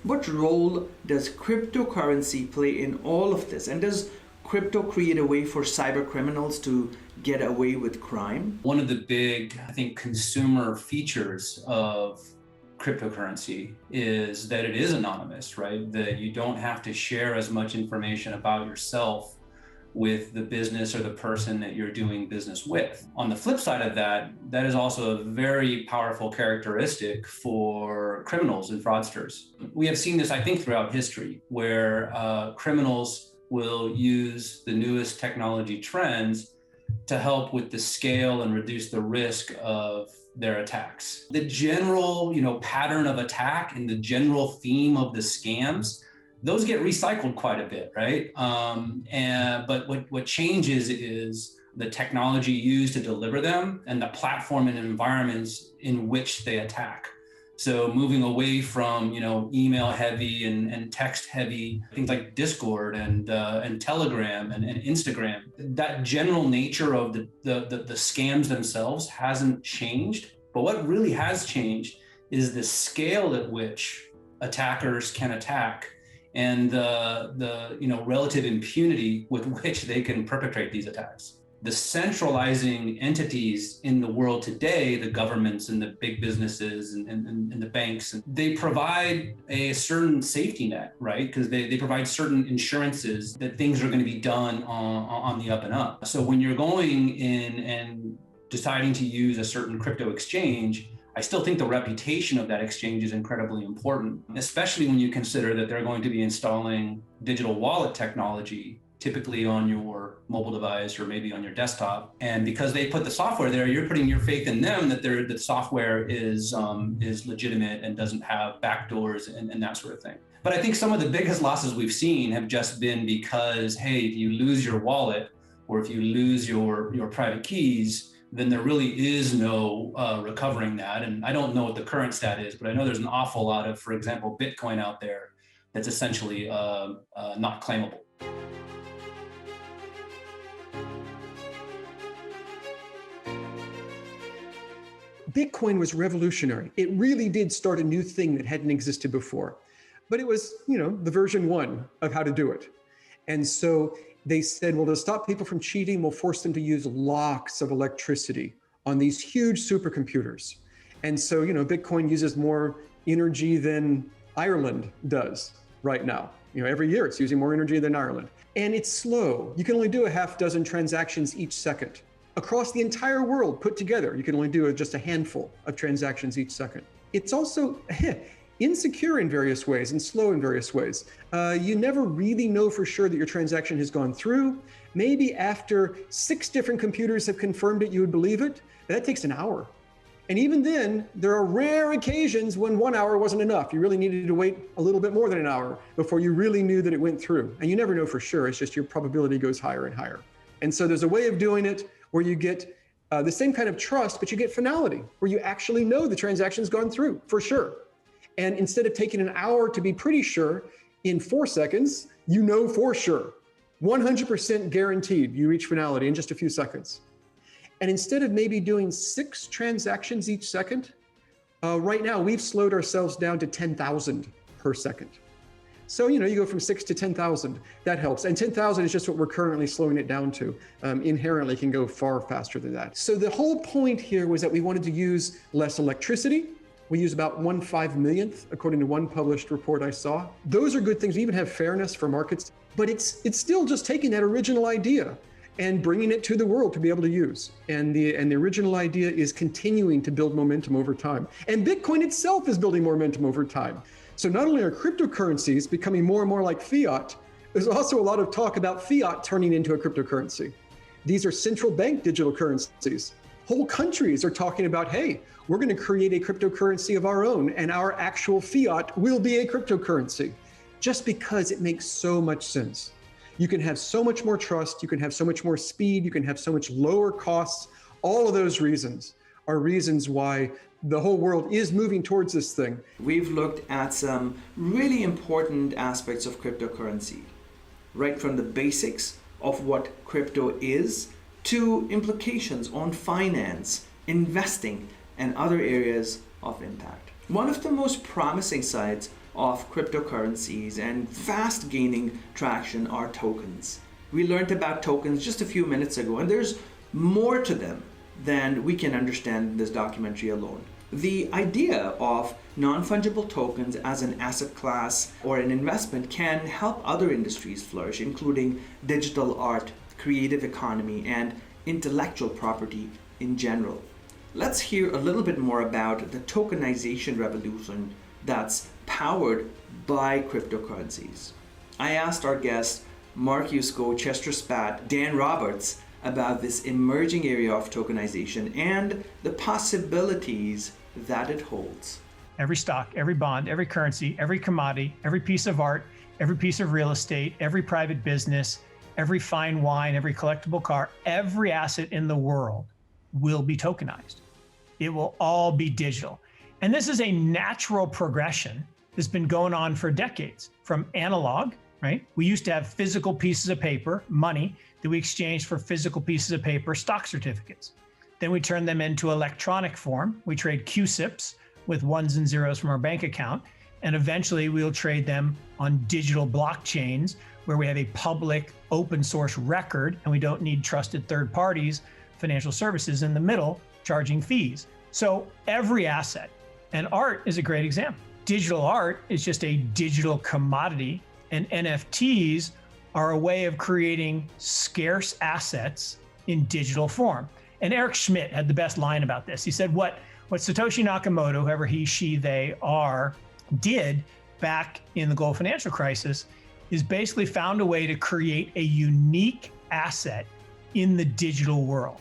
A: What role does cryptocurrency play in all of this? And does crypto create a way for cyber criminals to get away with crime?
L: One of the big, I think, consumer features of cryptocurrency is that it is anonymous, right? That you don't have to share as much information about yourself with the business or the person that you're doing business with. On the flip side of that, that is also a very powerful characteristic for criminals and fraudsters. We have seen this, I think, throughout history, where criminals will use the newest technology trends to help with the scale and reduce the risk of their attacks. The general, pattern of attack and the general theme of the scams, those get recycled quite a bit, right? But what changes is the technology used to deliver them and the platform and environments in which they attack. So moving away from email heavy and text heavy things like Discord and Telegram and Instagram, that general nature of the scams themselves hasn't changed. But what really has changed is the scale at which attackers can attack and the relative impunity with which they can perpetrate these attacks. The centralizing entities in the world today, the governments and the big businesses and the banks, they provide a certain safety net, right? Because they provide certain insurances that things are going to be done on the up and up. So when you're going in and deciding to use a certain crypto exchange, I still think the reputation of that exchange is incredibly important, especially when you consider that they're going to be installing digital wallet technology, typically on your mobile device or maybe on your desktop. And because they put the software there, you're putting your faith in them that the software is legitimate and doesn't have backdoors and that sort of thing. But I think some of the biggest losses we've seen have just been because, hey, if you lose your wallet or if you lose your private keys, then there really is no recovering that. And I don't know what the current stat is, but I know there's an awful lot of, for example, Bitcoin out there that's essentially not claimable.
C: Bitcoin was revolutionary. It really did start a new thing that hadn't existed before. But it was, the version 1 of how to do it. And so they said, well, to stop people from cheating, we'll force them to use locks of electricity on these huge supercomputers. And so, Bitcoin uses more energy than Ireland does right now. Every year it's using more energy than Ireland. And it's slow. You can only do a half dozen transactions each second. Across the entire world put together, you can only do just a handful of transactions each second. It's also insecure in various ways and slow in various ways. You never really know for sure that your transaction has gone through. Maybe after 6 different computers have confirmed it, you would believe it. But that takes an hour. And even then, there are rare occasions when 1 hour wasn't enough. You really needed to wait a little bit more than an hour before you really knew that it went through. And you never know for sure. It's just your probability goes higher and higher. And so there's a way of doing it where you get the same kind of trust, but you get finality, where you actually know the transaction's gone through for sure. And instead of taking an hour to be pretty sure, in 4 seconds, you know for sure, 100% guaranteed you reach finality in just a few seconds. And instead of maybe doing 6 transactions each second, right now we've slowed ourselves down to 10,000 per second. So, you go from 6 to 10,000, that helps. And 10,000 is just what we're currently slowing it down to. Inherently can go far faster than that. So the whole point here was that we wanted to use less electricity. We use about 1/5 millionth, according to one published report I saw. Those are good things. We even have fairness for markets, but it's still just taking that original idea and bringing it to the world to be able to use. And the original idea is continuing to build momentum over time. And Bitcoin itself is building momentum over time. So not only are cryptocurrencies becoming more and more like fiat, there's also a lot of talk about fiat turning into a cryptocurrency. These are central bank digital currencies. Whole countries are talking about, hey, we're going to create a cryptocurrency of our own, and our actual fiat will be a cryptocurrency, just because it makes so much sense. You can have so much more trust, you can have so much more speed, you can have so much lower costs. All of those reasons are reasons why the whole world is moving towards this thing.
A: We've looked at some really important aspects of cryptocurrency, right from the basics of what crypto is to implications on finance, investing, and other areas of impact. One of the most promising sides of cryptocurrencies and fast gaining traction are tokens. We learned about tokens just a few minutes ago, and there's more to them than we can understand in this documentary alone. The idea of non-fungible tokens as an asset class or an investment can help other industries flourish, including digital art, creative economy, and intellectual property in general. Let's hear a little bit more about the tokenization revolution that's powered by cryptocurrencies. I asked our guests, Mark Yusko, Chester Spat, Dan Roberts, about this emerging area of tokenization and the possibilities that it holds.
I: Every stock, every bond, every currency, every commodity, every piece of art, every piece of real estate, every private business, every fine wine, every collectible car, every asset in the world will be tokenized. It will all be digital. And this is a natural progression that's been going on for decades. From analog, right? We used to have physical pieces of paper, money, that we exchanged for physical pieces of paper, stock certificates. Then we turned them into electronic form. We trade QSIPs with ones and zeros from our bank account. And eventually we'll trade them on digital blockchains where we have a public open source record and we don't need trusted third parties, financial services in the middle, charging fees. So every asset, and art is a great example. Digital art is just a digital commodity, and NFTs are a way of creating scarce assets in digital form. And Eric Schmidt had the best line about this. He said, what Satoshi Nakamoto, whoever he, she, they are, did back in the global financial crisis is basically found a way to create a unique asset in the digital world.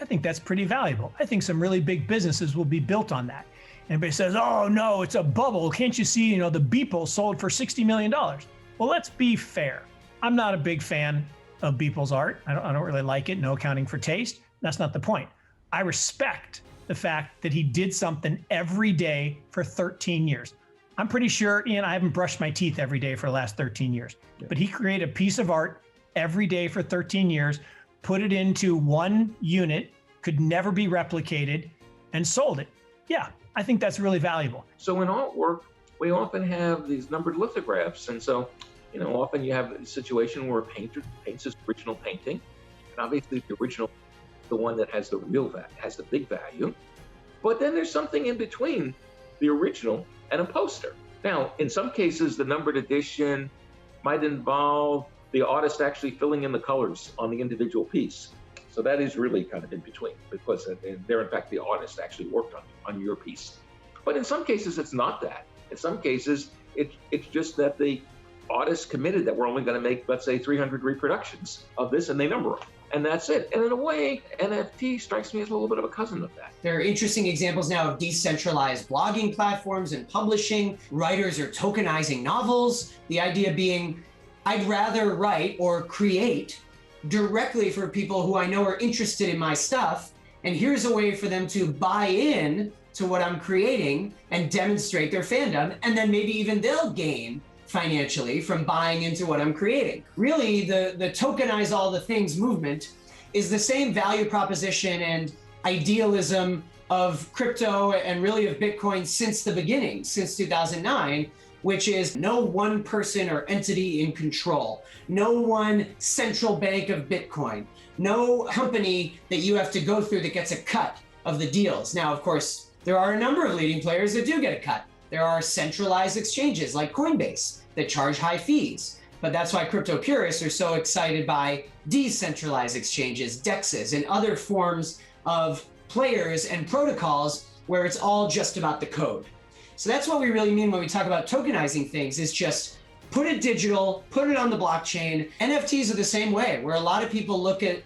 I: I think that's pretty valuable. I think some really big businesses will be built on that. Everybody says, oh no, it's a bubble. Can't you see, the Beeple sold for $60 million. Well, let's be fair. I'm not a big fan of Beeple's art. I don't really like it, no accounting for taste. That's not the point. I respect the fact that he did something every day for 13 years. I'm pretty sure, Ian, I haven't brushed my teeth every day for the last 13 years, but he created a piece of art every day for 13 years, put it into one unit, could never be replicated, and sold it. Yeah, I think that's really valuable.
K: So in artwork, we often have these numbered lithographs. And so, often you have a situation where a painter paints his original painting. And obviously the original, the one that has the real value, has the big value. But then there's something in between the original and a poster. Now, in some cases, the numbered edition might involve the artist actually filling in the colors on the individual piece. So that is really kind of in between, because there, in fact, the artist actually worked on your piece. But in some cases, it's not that. In some cases, it's just that the artist committed that we're only going to make, let's say, 300 reproductions of this, and they number them. And that's it. And in a way, NFT strikes me as a little bit of a cousin of that.
F: There are interesting examples now of decentralized blogging platforms and publishing. Writers are tokenizing novels. The idea being, I'd rather write or create directly for people who I know are interested in my stuff. And here's a way for them to buy in to what I'm creating and demonstrate their fandom. And then maybe even they'll gain financially from buying into what I'm creating. Really, the tokenize all the things movement is the same value proposition and idealism of crypto and really of Bitcoin since the beginning, since 2009, which is no one person or entity in control, no one central bank of Bitcoin, no company that you have to go through that gets a cut of the deals. Now, of course, there are a number of leading players that do get a cut. There are centralized exchanges like Coinbase that charge high fees. But that's why crypto purists are so excited by decentralized exchanges, DEXs, and other forms of players and protocols where it's all just about the code. So that's what we really mean when we talk about tokenizing things, is just put it digital, put it on the blockchain. NFTs are the same way, where a lot of people look at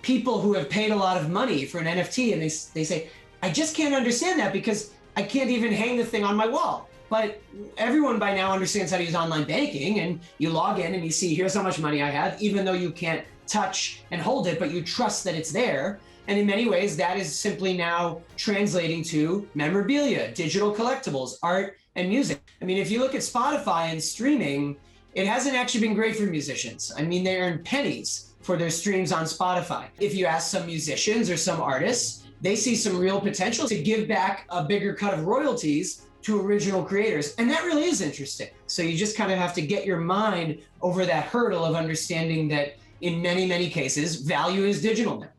F: people who have paid a lot of money for an NFT and they say, I just can't understand that because I can't even hang the thing on my wall. But everyone by now understands how to use online banking, and you log in and you see, here's how much money I have, even though you can't touch and hold it, but you trust that it's there. And in many ways, that is simply now translating to memorabilia, digital collectibles, art, and music. I mean, if you look at Spotify and streaming, it hasn't actually been great for musicians. I mean, they earn pennies for their streams on Spotify. If you ask some musicians or some artists, they see some real potential to give back a bigger cut of royalties to original creators. And that really is interesting. So you just kind of have to get your mind over that hurdle of understanding that in many, many cases, value is digital now.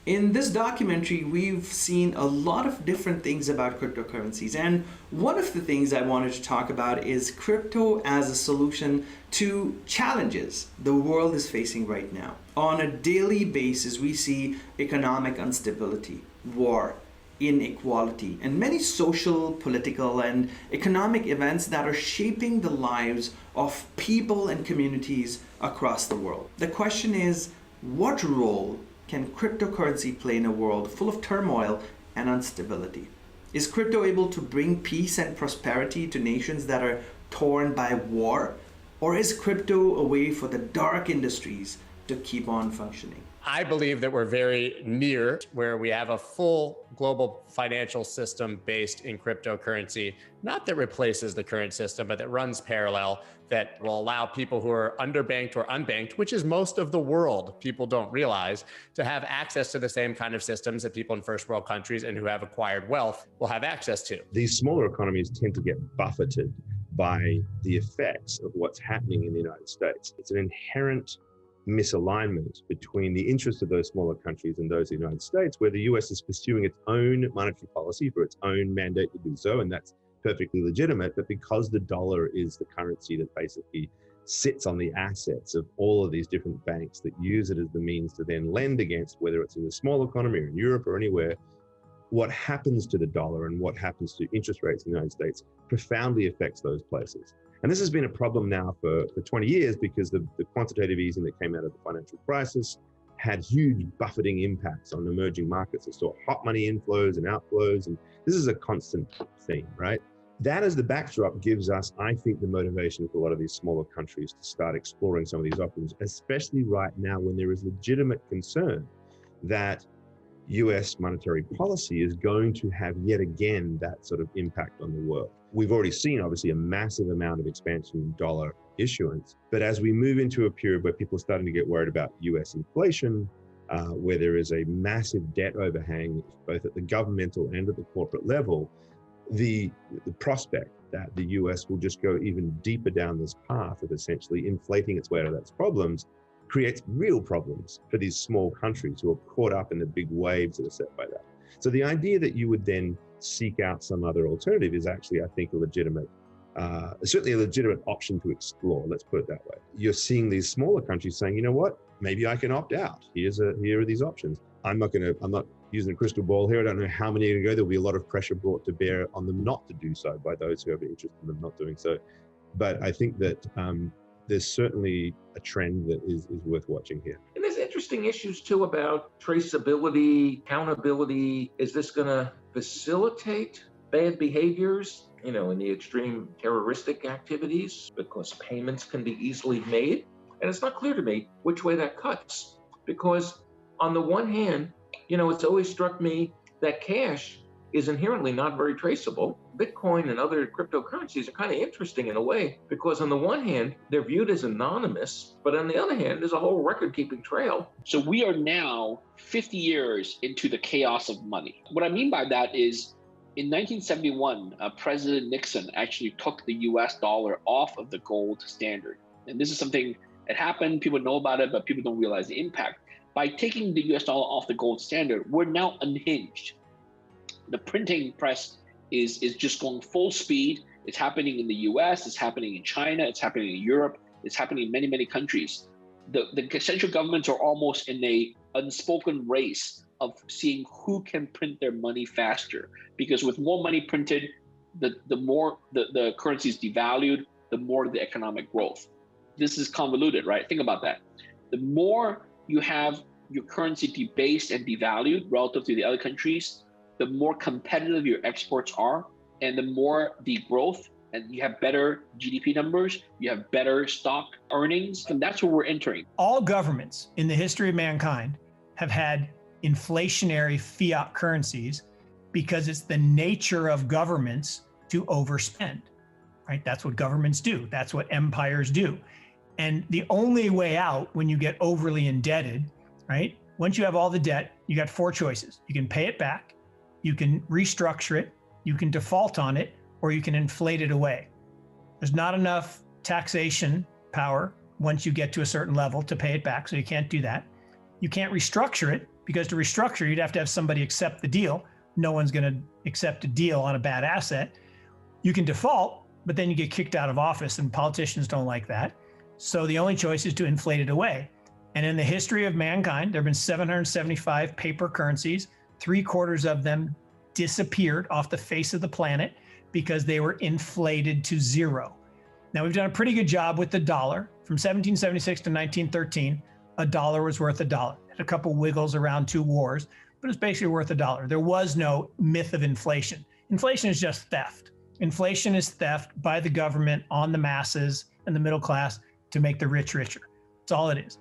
A: In this documentary, we've seen a lot of different things about cryptocurrencies. And one of the things I wanted to talk about is crypto as a solution to challenges the world is facing right now. On a daily basis, we see economic instability, war, inequality, and many social, political, and economic events that are shaping the lives of people and communities across the world. The question is, what role can cryptocurrency play in a world full of turmoil and instability? Is crypto able to bring peace and prosperity to nations that are torn by war? Or is crypto a way for the dark industries to keep on functioning?
G: I believe that we're very near where we have a full global financial system based in cryptocurrency, not that replaces the current system, but that runs parallel, that will allow people who are underbanked or unbanked, which is most of the world, people don't realize, to have access to the same kind of systems that people in first world countries and who have acquired wealth will have access to.
H: These smaller economies tend to get buffeted by the effects of what's happening in the United States. It's an inherent misalignment between the interests of those smaller countries and those of the United States, where the US is pursuing its own monetary policy for its own mandate to do so, and that's perfectly legitimate. But because the dollar is the currency that basically sits on the assets of all of these different banks that use it as the means to then lend against, whether it's in a small economy or in Europe or anywhere, what happens to the dollar and what happens to interest rates in the United States profoundly affects those places. And this has been a problem now for 20 years because the quantitative easing that came out of the financial crisis had huge buffeting impacts on emerging markets. It saw hot money inflows and outflows, and this is a constant theme, right? That as the backdrop gives us, I think, the motivation for a lot of these smaller countries to start exploring some of these options, especially right now when there is legitimate concern that US monetary policy is going to have yet again that sort of impact on the world. We've already seen, obviously, a massive amount of expansion in dollar issuance. But as we move into a period where people are starting to get worried about US inflation, where there is a massive debt overhang, both at the governmental and at the corporate level, the prospect that the US will just go even deeper down this path of essentially inflating its way out of those problems creates real problems for these small countries who are caught up in the big waves that are set by that. So the idea that you would then seek out some other alternative is actually, I think, a legitimate, certainly a legitimate option to explore. Let's put it that way. You're seeing these smaller countries saying, you know what, maybe I can opt out. Here are these options. I'm not using a crystal ball here. I don't know how many are going to go. There'll be a lot of pressure brought to bear on them not to do so by those who have an interest in them not doing so. But I think that there's certainly a trend that is worth watching here.
K: And there's interesting issues too about traceability, accountability. Is this going to facilitate bad behaviors, in the extreme terroristic activities, because payments can be easily made? And it's not clear to me which way that cuts, because on the one hand, it's always struck me that cash is inherently not very traceable. Bitcoin and other cryptocurrencies are kind of interesting in a way, because on the one hand, they're viewed as anonymous, but on the other hand, there's a whole record-keeping trail.
D: So we are now 50 years into the chaos of money. What I mean by that is, in 1971, President Nixon actually took the US dollar off of the gold standard. And this is something that happened, people know about it, but people don't realize the impact. By taking the US dollar off the gold standard, we're now unhinged. The printing press is just going full speed. It's happening in the US, it's happening in China, it's happening in Europe. It's happening in many, many countries. The central governments are almost in a unspoken race of seeing who can print their money faster. Because with more money printed, the more the currency is devalued, the more the economic growth. This is convoluted, right? Think about that. The more you have your currency debased and devalued relative to the other countries, the more competitive your exports are, and the more the growth, and you have better GDP numbers, you have better stock earnings, and that's where we're entering.
I: All governments in the history of mankind have had inflationary fiat currencies because it's the nature of governments to overspend, right? That's what governments do. That's what empires do. And the only way out when you get overly indebted, right? Once you have all the debt, you got four choices. You can pay it back, you can restructure it, you can default on it, or you can inflate it away. There's not enough taxation power once you get to a certain level to pay it back, so you can't do that. You can't restructure it, because to restructure, you'd have to have somebody accept the deal. No one's gonna accept a deal on a bad asset. You can default, but then you get kicked out of office, and politicians don't like that. So the only choice is to inflate it away. And in the history of mankind, there have been 775 paper currencies. 3/4 of them disappeared off the face of the planet because they were inflated to zero. Now, we've done a pretty good job with the dollar. From 1776 to 1913, a dollar was worth a dollar. Had a couple wiggles around two wars, but it's basically worth a dollar. There was no myth of inflation. Inflation is just theft. Inflation is theft by the government on the masses and the middle class to make the rich richer. That's all it is.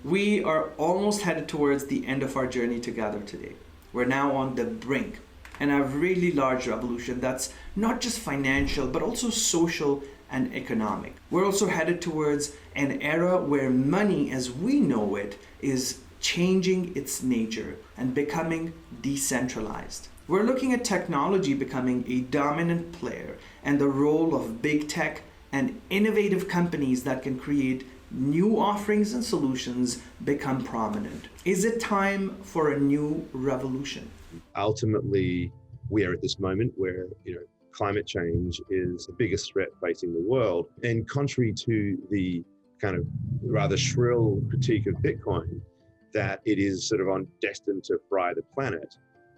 A: We are almost headed towards the end of our journey together today. We're now on the brink, and a really large revolution that's not just financial, but also social and economic. We're also headed towards an era where money as we know it is changing its nature and becoming decentralized. We're looking at technology becoming a dominant player and the role of big tech and innovative companies that can create new offerings and solutions become prominent. Is it time for a new revolution?
H: Ultimately, we are at this moment where, climate change is the biggest threat facing the world. And contrary to the kind of rather shrill critique of Bitcoin, that it is sort of destined to fry the planet.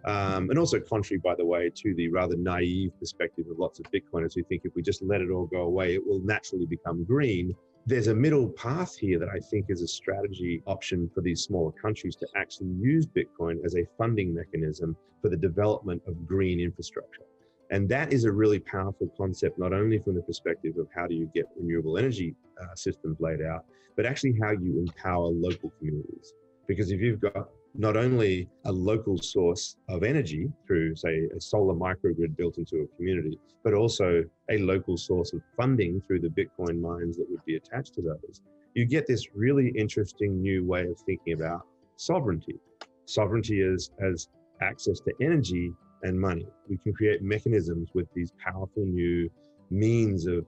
H: And also contrary, by the way, to the rather naive perspective of lots of Bitcoiners who think if we just let it all go away, it will naturally become green. There's a middle path here that I think is a strategy option for these smaller countries to actually use Bitcoin as a funding mechanism for the development of green infrastructure. And that is a really powerful concept, not only from the perspective of how do you get renewable energy systems laid out, but actually how you empower local communities. Because if you've got not only a local source of energy through, say, a solar microgrid built into a community, but also a local source of funding through the Bitcoin mines that would be attached to those, you get this really interesting new way of thinking about sovereignty. Sovereignty is as access to energy and money. We can create mechanisms with these powerful new means of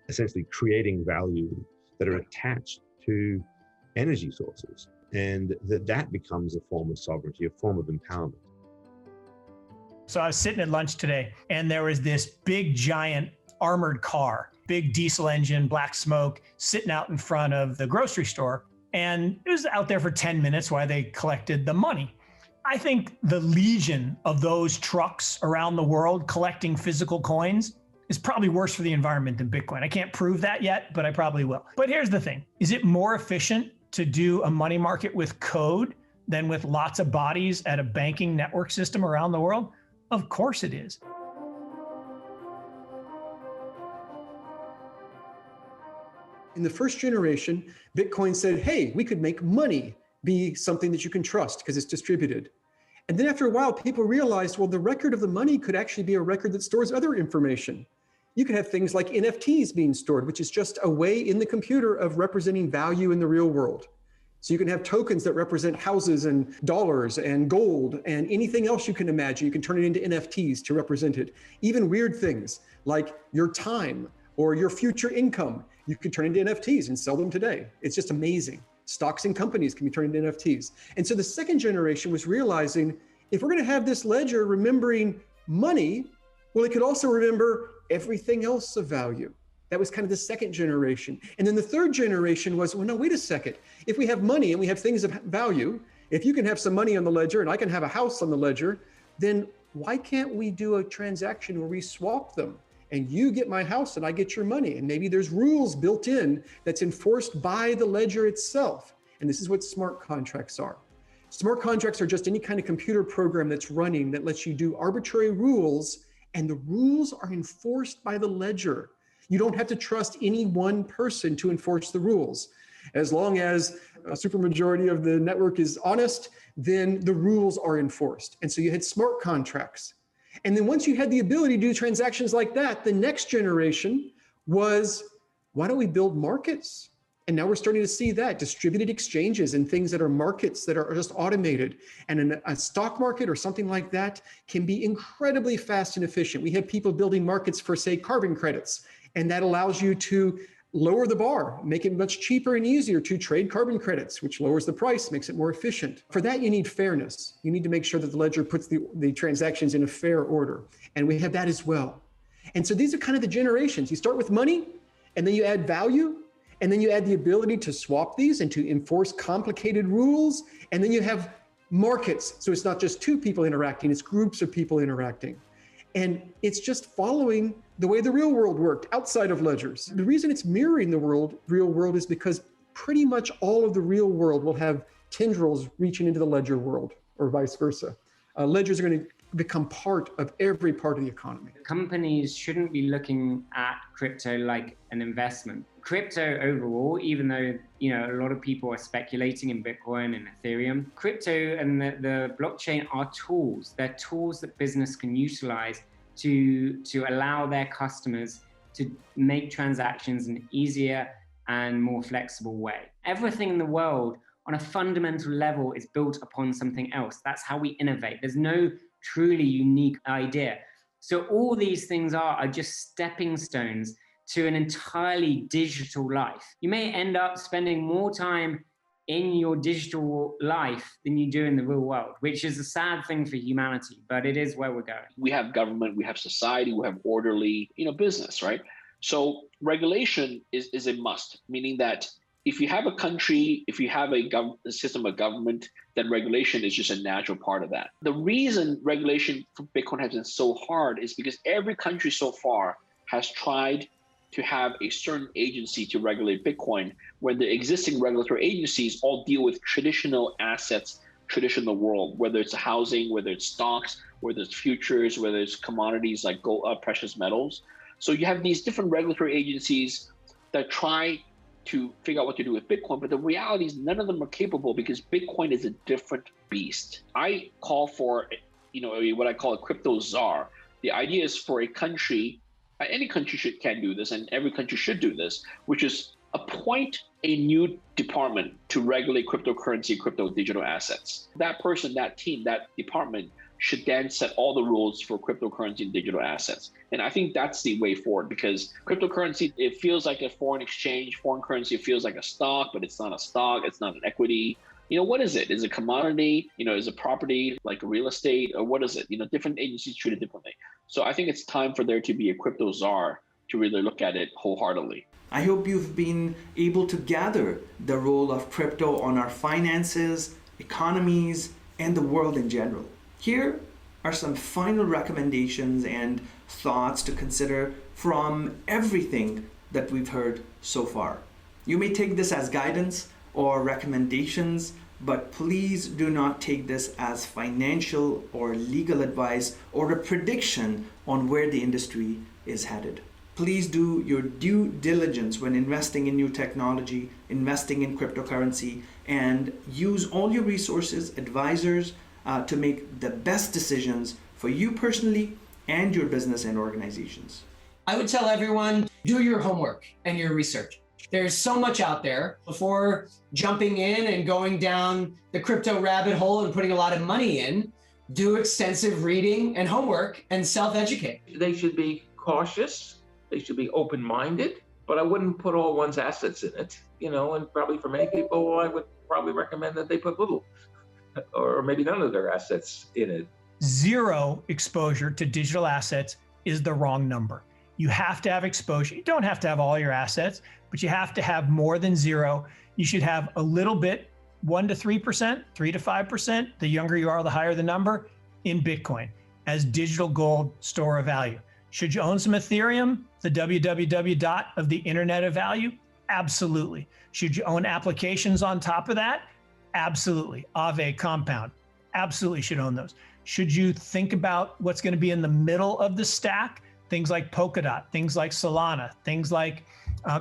H: essentially creating value that are attached to energy sources. And that becomes a form of sovereignty, a form of empowerment.
I: So I was sitting at lunch today, and there was this big, giant armored car, big diesel engine, black smoke, sitting out in front of the grocery store. And it was out there for 10 minutes while they collected the money. I think the legion of those trucks around the world collecting physical coins is probably worse for the environment than Bitcoin. I can't prove that yet, but I probably will. But here's the thing. Is it more efficient to do a money market with code than with lots of bodies at a banking network system around the world? Of course it is.
C: In the first generation, Bitcoin said, hey, we could make money be something that you can trust because it's distributed. And then after a while, people realized, well, the record of the money could actually be a record that stores other information. You could have things like NFTs being stored, which is just a way in the computer of representing value in the real world. So you can have tokens that represent houses and dollars and gold and anything else you can imagine. You can turn it into NFTs to represent it. Even weird things like your time or your future income, you could turn into NFTs and sell them today. It's just amazing. Stocks and companies can be turned into NFTs. And so the second generation was realizing, if we're going to have this ledger remembering money, well, it could also remember everything else of value. That was kind of the second generation. And then the third generation was, well, no, wait a second. If we have money and we have things of value, if you can have some money on the ledger and I can have a house on the ledger, then why can't we do a transaction where we swap them? And you get my house and I get your money. And maybe there's rules built in that's enforced by the ledger itself. And this is what smart contracts are. Smart contracts are just any kind of computer program that's running that lets you do arbitrary rules, and the rules are enforced by the ledger. You don't have to trust any one person to enforce the rules. As long as a supermajority of the network is honest, then the rules are enforced. And so you had smart contracts. And then once you had the ability to do transactions like that, the next generation was, why don't we build markets? And now we're starting to see that, distributed exchanges and things that are markets that are just automated. And a stock market or something like that can be incredibly fast and efficient. We have people building markets for, say, carbon credits, and that allows you to lower the bar, make it much cheaper and easier to trade carbon credits, which lowers the price, makes it more efficient. For that, you need fairness. You need to make sure that the ledger puts the transactions in a fair order. And we have that as well. And so these are kind of the generations. You start with money, and then you add value, and then you add the ability to swap these and to enforce complicated rules. And then you have markets. So it's not just two people interacting, it's groups of people interacting. And it's just following the way the real world worked outside of ledgers. The reason it's mirroring the real world is because pretty much all of the real world will have tendrils reaching into the ledger world, or vice versa. Ledgers are going to become part of every part of the economy.
E: Companies shouldn't be looking at crypto like an investment. Crypto overall, even though a lot of people are speculating in Bitcoin and Ethereum, crypto and the blockchain are tools. They're tools that business can utilize to allow their customers to make transactions in an easier and more flexible way. Everything in the world on a fundamental level is built upon something else. That's how we innovate. There's no truly unique idea. So all these things are just stepping stones to an entirely digital life. You may end up spending more time in your digital life than you do in the real world, which is a sad thing for humanity, but it is where we're going.
D: We have government, we have society, we have orderly, business, right? So regulation is a must, meaning that if you have a country, if you have a system of government, then regulation is just a natural part of that. The reason regulation for Bitcoin has been so hard is because every country so far has tried to have a certain agency to regulate Bitcoin, when the existing regulatory agencies all deal with traditional assets, traditional world, whether it's housing, whether it's stocks, whether it's futures, whether it's commodities like gold, precious metals. So you have these different regulatory agencies that try to figure out what to do with Bitcoin, but the reality is none of them are capable because Bitcoin is a different beast. I call for, what I call a crypto czar. The idea is for a country, any country can do this, and every country should do this, which is appoint a new department to regulate cryptocurrency, crypto digital assets. That person, that team, that department should then set all the rules for cryptocurrency and digital assets. And I think that's the way forward, because cryptocurrency, it feels like a foreign exchange. Foreign currency feels like a stock, but it's not a stock. It's not an equity. What is it? Is it commodity? Is it property like real estate? Or what is it? Different agencies treat it differently. So I think it's time for there to be a crypto czar to really look at it wholeheartedly.
A: I hope you've been able to gather the role of crypto on our finances, economies, and the world in general. Here are some final recommendations and thoughts to consider from everything that we've heard so far. You may take this as guidance or recommendations, but please do not take this as financial or legal advice or a prediction on where the industry is headed. Please do your due diligence when investing in new technology, investing in cryptocurrency, and use all your resources, advisors, to make the best decisions for you personally and your business and organizations.
F: I would tell everyone, do your homework and your research. There's so much out there. Before jumping in and going down the crypto rabbit hole and putting a lot of money in, do extensive reading and homework and self-educate.
K: They should be cautious. They should be open-minded, but I wouldn't put all one's assets in it, and probably for many people, I would probably recommend that they put little or maybe none of their assets in it.
I: Zero exposure to digital assets is the wrong number. You have to have exposure. You don't have to have all your assets, but you have to have more than zero. You should have a little bit, 1 to 3%, 3 to 5%. The younger you are, the higher the number, in Bitcoin as digital gold store of value. Should you own some Ethereum, the www dot of the internet of value? Absolutely. Should you own applications on top of that? Absolutely. Aave, Compound, absolutely should own those. Should you think about what's going to be in the middle of the stack? Things like Polkadot, things like Solana, things like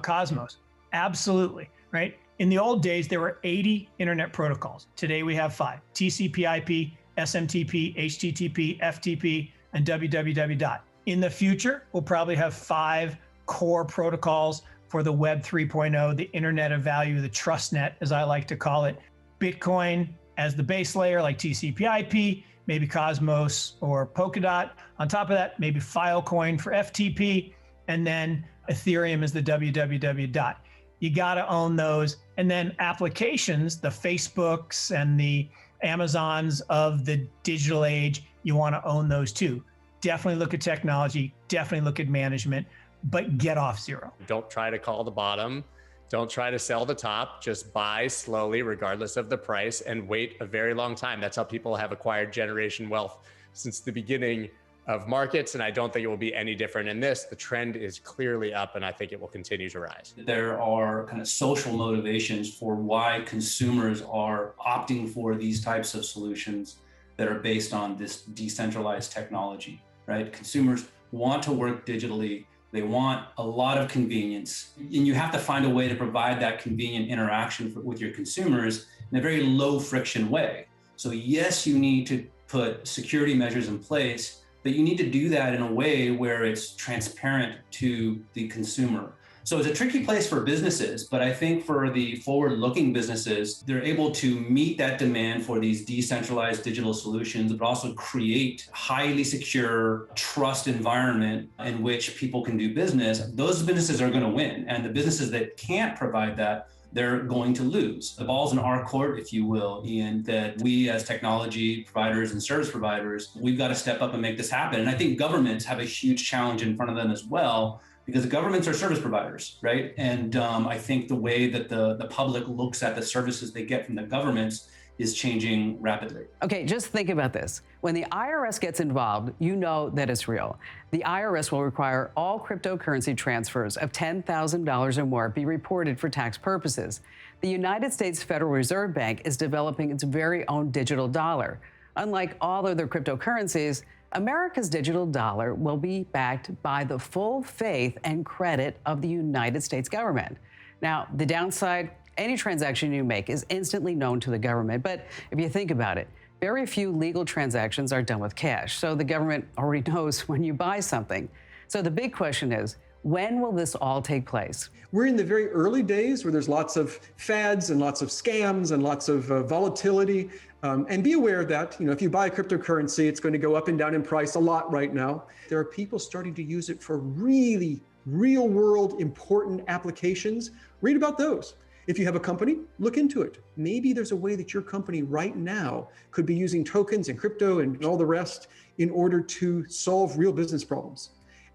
I: Cosmos. Absolutely, right? In the old days, there were 80 internet protocols. Today we have 5: TCP/IP, SMTP, HTTP, FTP, and www. In the future, we'll probably have 5 core protocols for the Web 3.0, the Internet of Value, the trust net, as I like to call it. Bitcoin as the base layer, like TCP/IP, maybe Cosmos or Polkadot. On top of that, maybe Filecoin for FTP, and then Ethereum is the www. You got to own those. And then applications, the Facebooks and the Amazons of the digital age, you want to own those too. Definitely look at technology, definitely look at management, but get off zero.
G: Don't try to call the bottom. Don't try to sell the top. Just buy slowly, regardless of the price, and wait a very long time. That's how people have acquired generation wealth since the beginning of markets. And I don't think it will be any different in this. The trend is clearly up, and I think it will continue to rise.
L: There are kind of social motivations for why consumers are opting for these types of solutions that are based on this decentralized technology, right? Consumers want to work digitally. They want a lot of convenience, and you have to find a way to provide that convenient interaction with your consumers in a very low friction way. So yes, you need to put security measures in place, but you need to do that in a way where it's transparent to the consumer. So it's a tricky place for businesses, but I think for the forward-looking businesses, they're able to meet that demand for these decentralized digital solutions, but also create highly secure trust environment in which people can do business. Those businesses are going to win, and the businesses that can't provide that, they're going to lose. The ball's in our court, if you will, Ian, that we as technology providers and service providers, we've got to step up and make this happen. And I think governments have a huge challenge in front of them as well, because the governments are service providers, right? And I think the way that the public looks at the services they get from the governments is changing rapidly.
B: Okay, just think about this. When the IRS gets involved, you know that it's real. The IRS will require all cryptocurrency transfers of $10,000 or more be reported for tax purposes. The United States Federal Reserve Bank is developing its very own digital dollar. Unlike all other cryptocurrencies, America's digital dollar will be backed by the full faith and credit of the United States government. Now, the downside, any transaction you make is instantly known to the government. But if you think about it, very few legal transactions are done with cash. So the government already knows when you buy something. So the big question is, when will this all take place?
C: We're in the very early days where there's lots of fads and lots of scams and lots of volatility. And be aware that, if you buy a cryptocurrency, it's going to go up and down in price a lot right now. There are people starting to use it for really real world important applications. Read about those. If you have a company, look into it. Maybe there's a way that your company right now could be using tokens and crypto and all the rest in order to solve real business problems.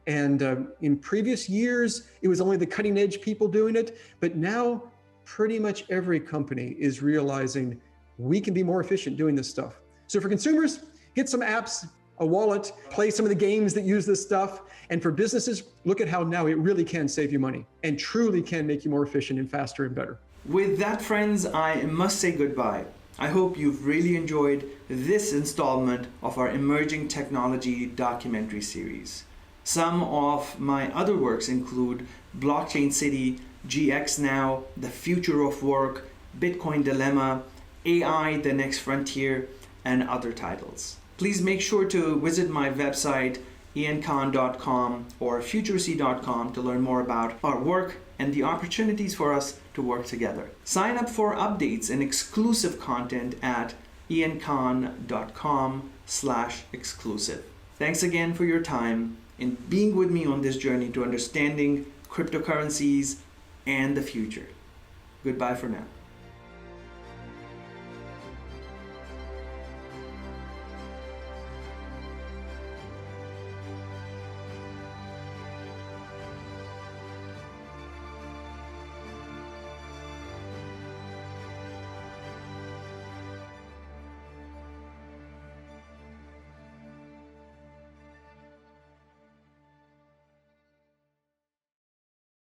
C: And in previous years, it was only the cutting edge people doing it. But now pretty much every company is realizing we can be more efficient doing this stuff. So for consumers, get some apps, a wallet, play some of the games that use this stuff. And for businesses, look at how now it really can save you money and truly can make you more efficient and faster and better.
A: With that, friends, I must say goodbye. I hope you've really enjoyed this installment of our Emerging Technology documentary series. Some of my other works include Blockchain City, GX Now, The Future of Work, Bitcoin Dilemma, AI, The Next Frontier, and other titles. Please make sure to visit my website, iankahn.com or futuresea.com to learn more about our work and the opportunities for us to work together. Sign up for updates and exclusive content at iankahn.com/exclusive. Thanks again for your time in being with me on this journey to understanding cryptocurrencies, and the future. Goodbye for now.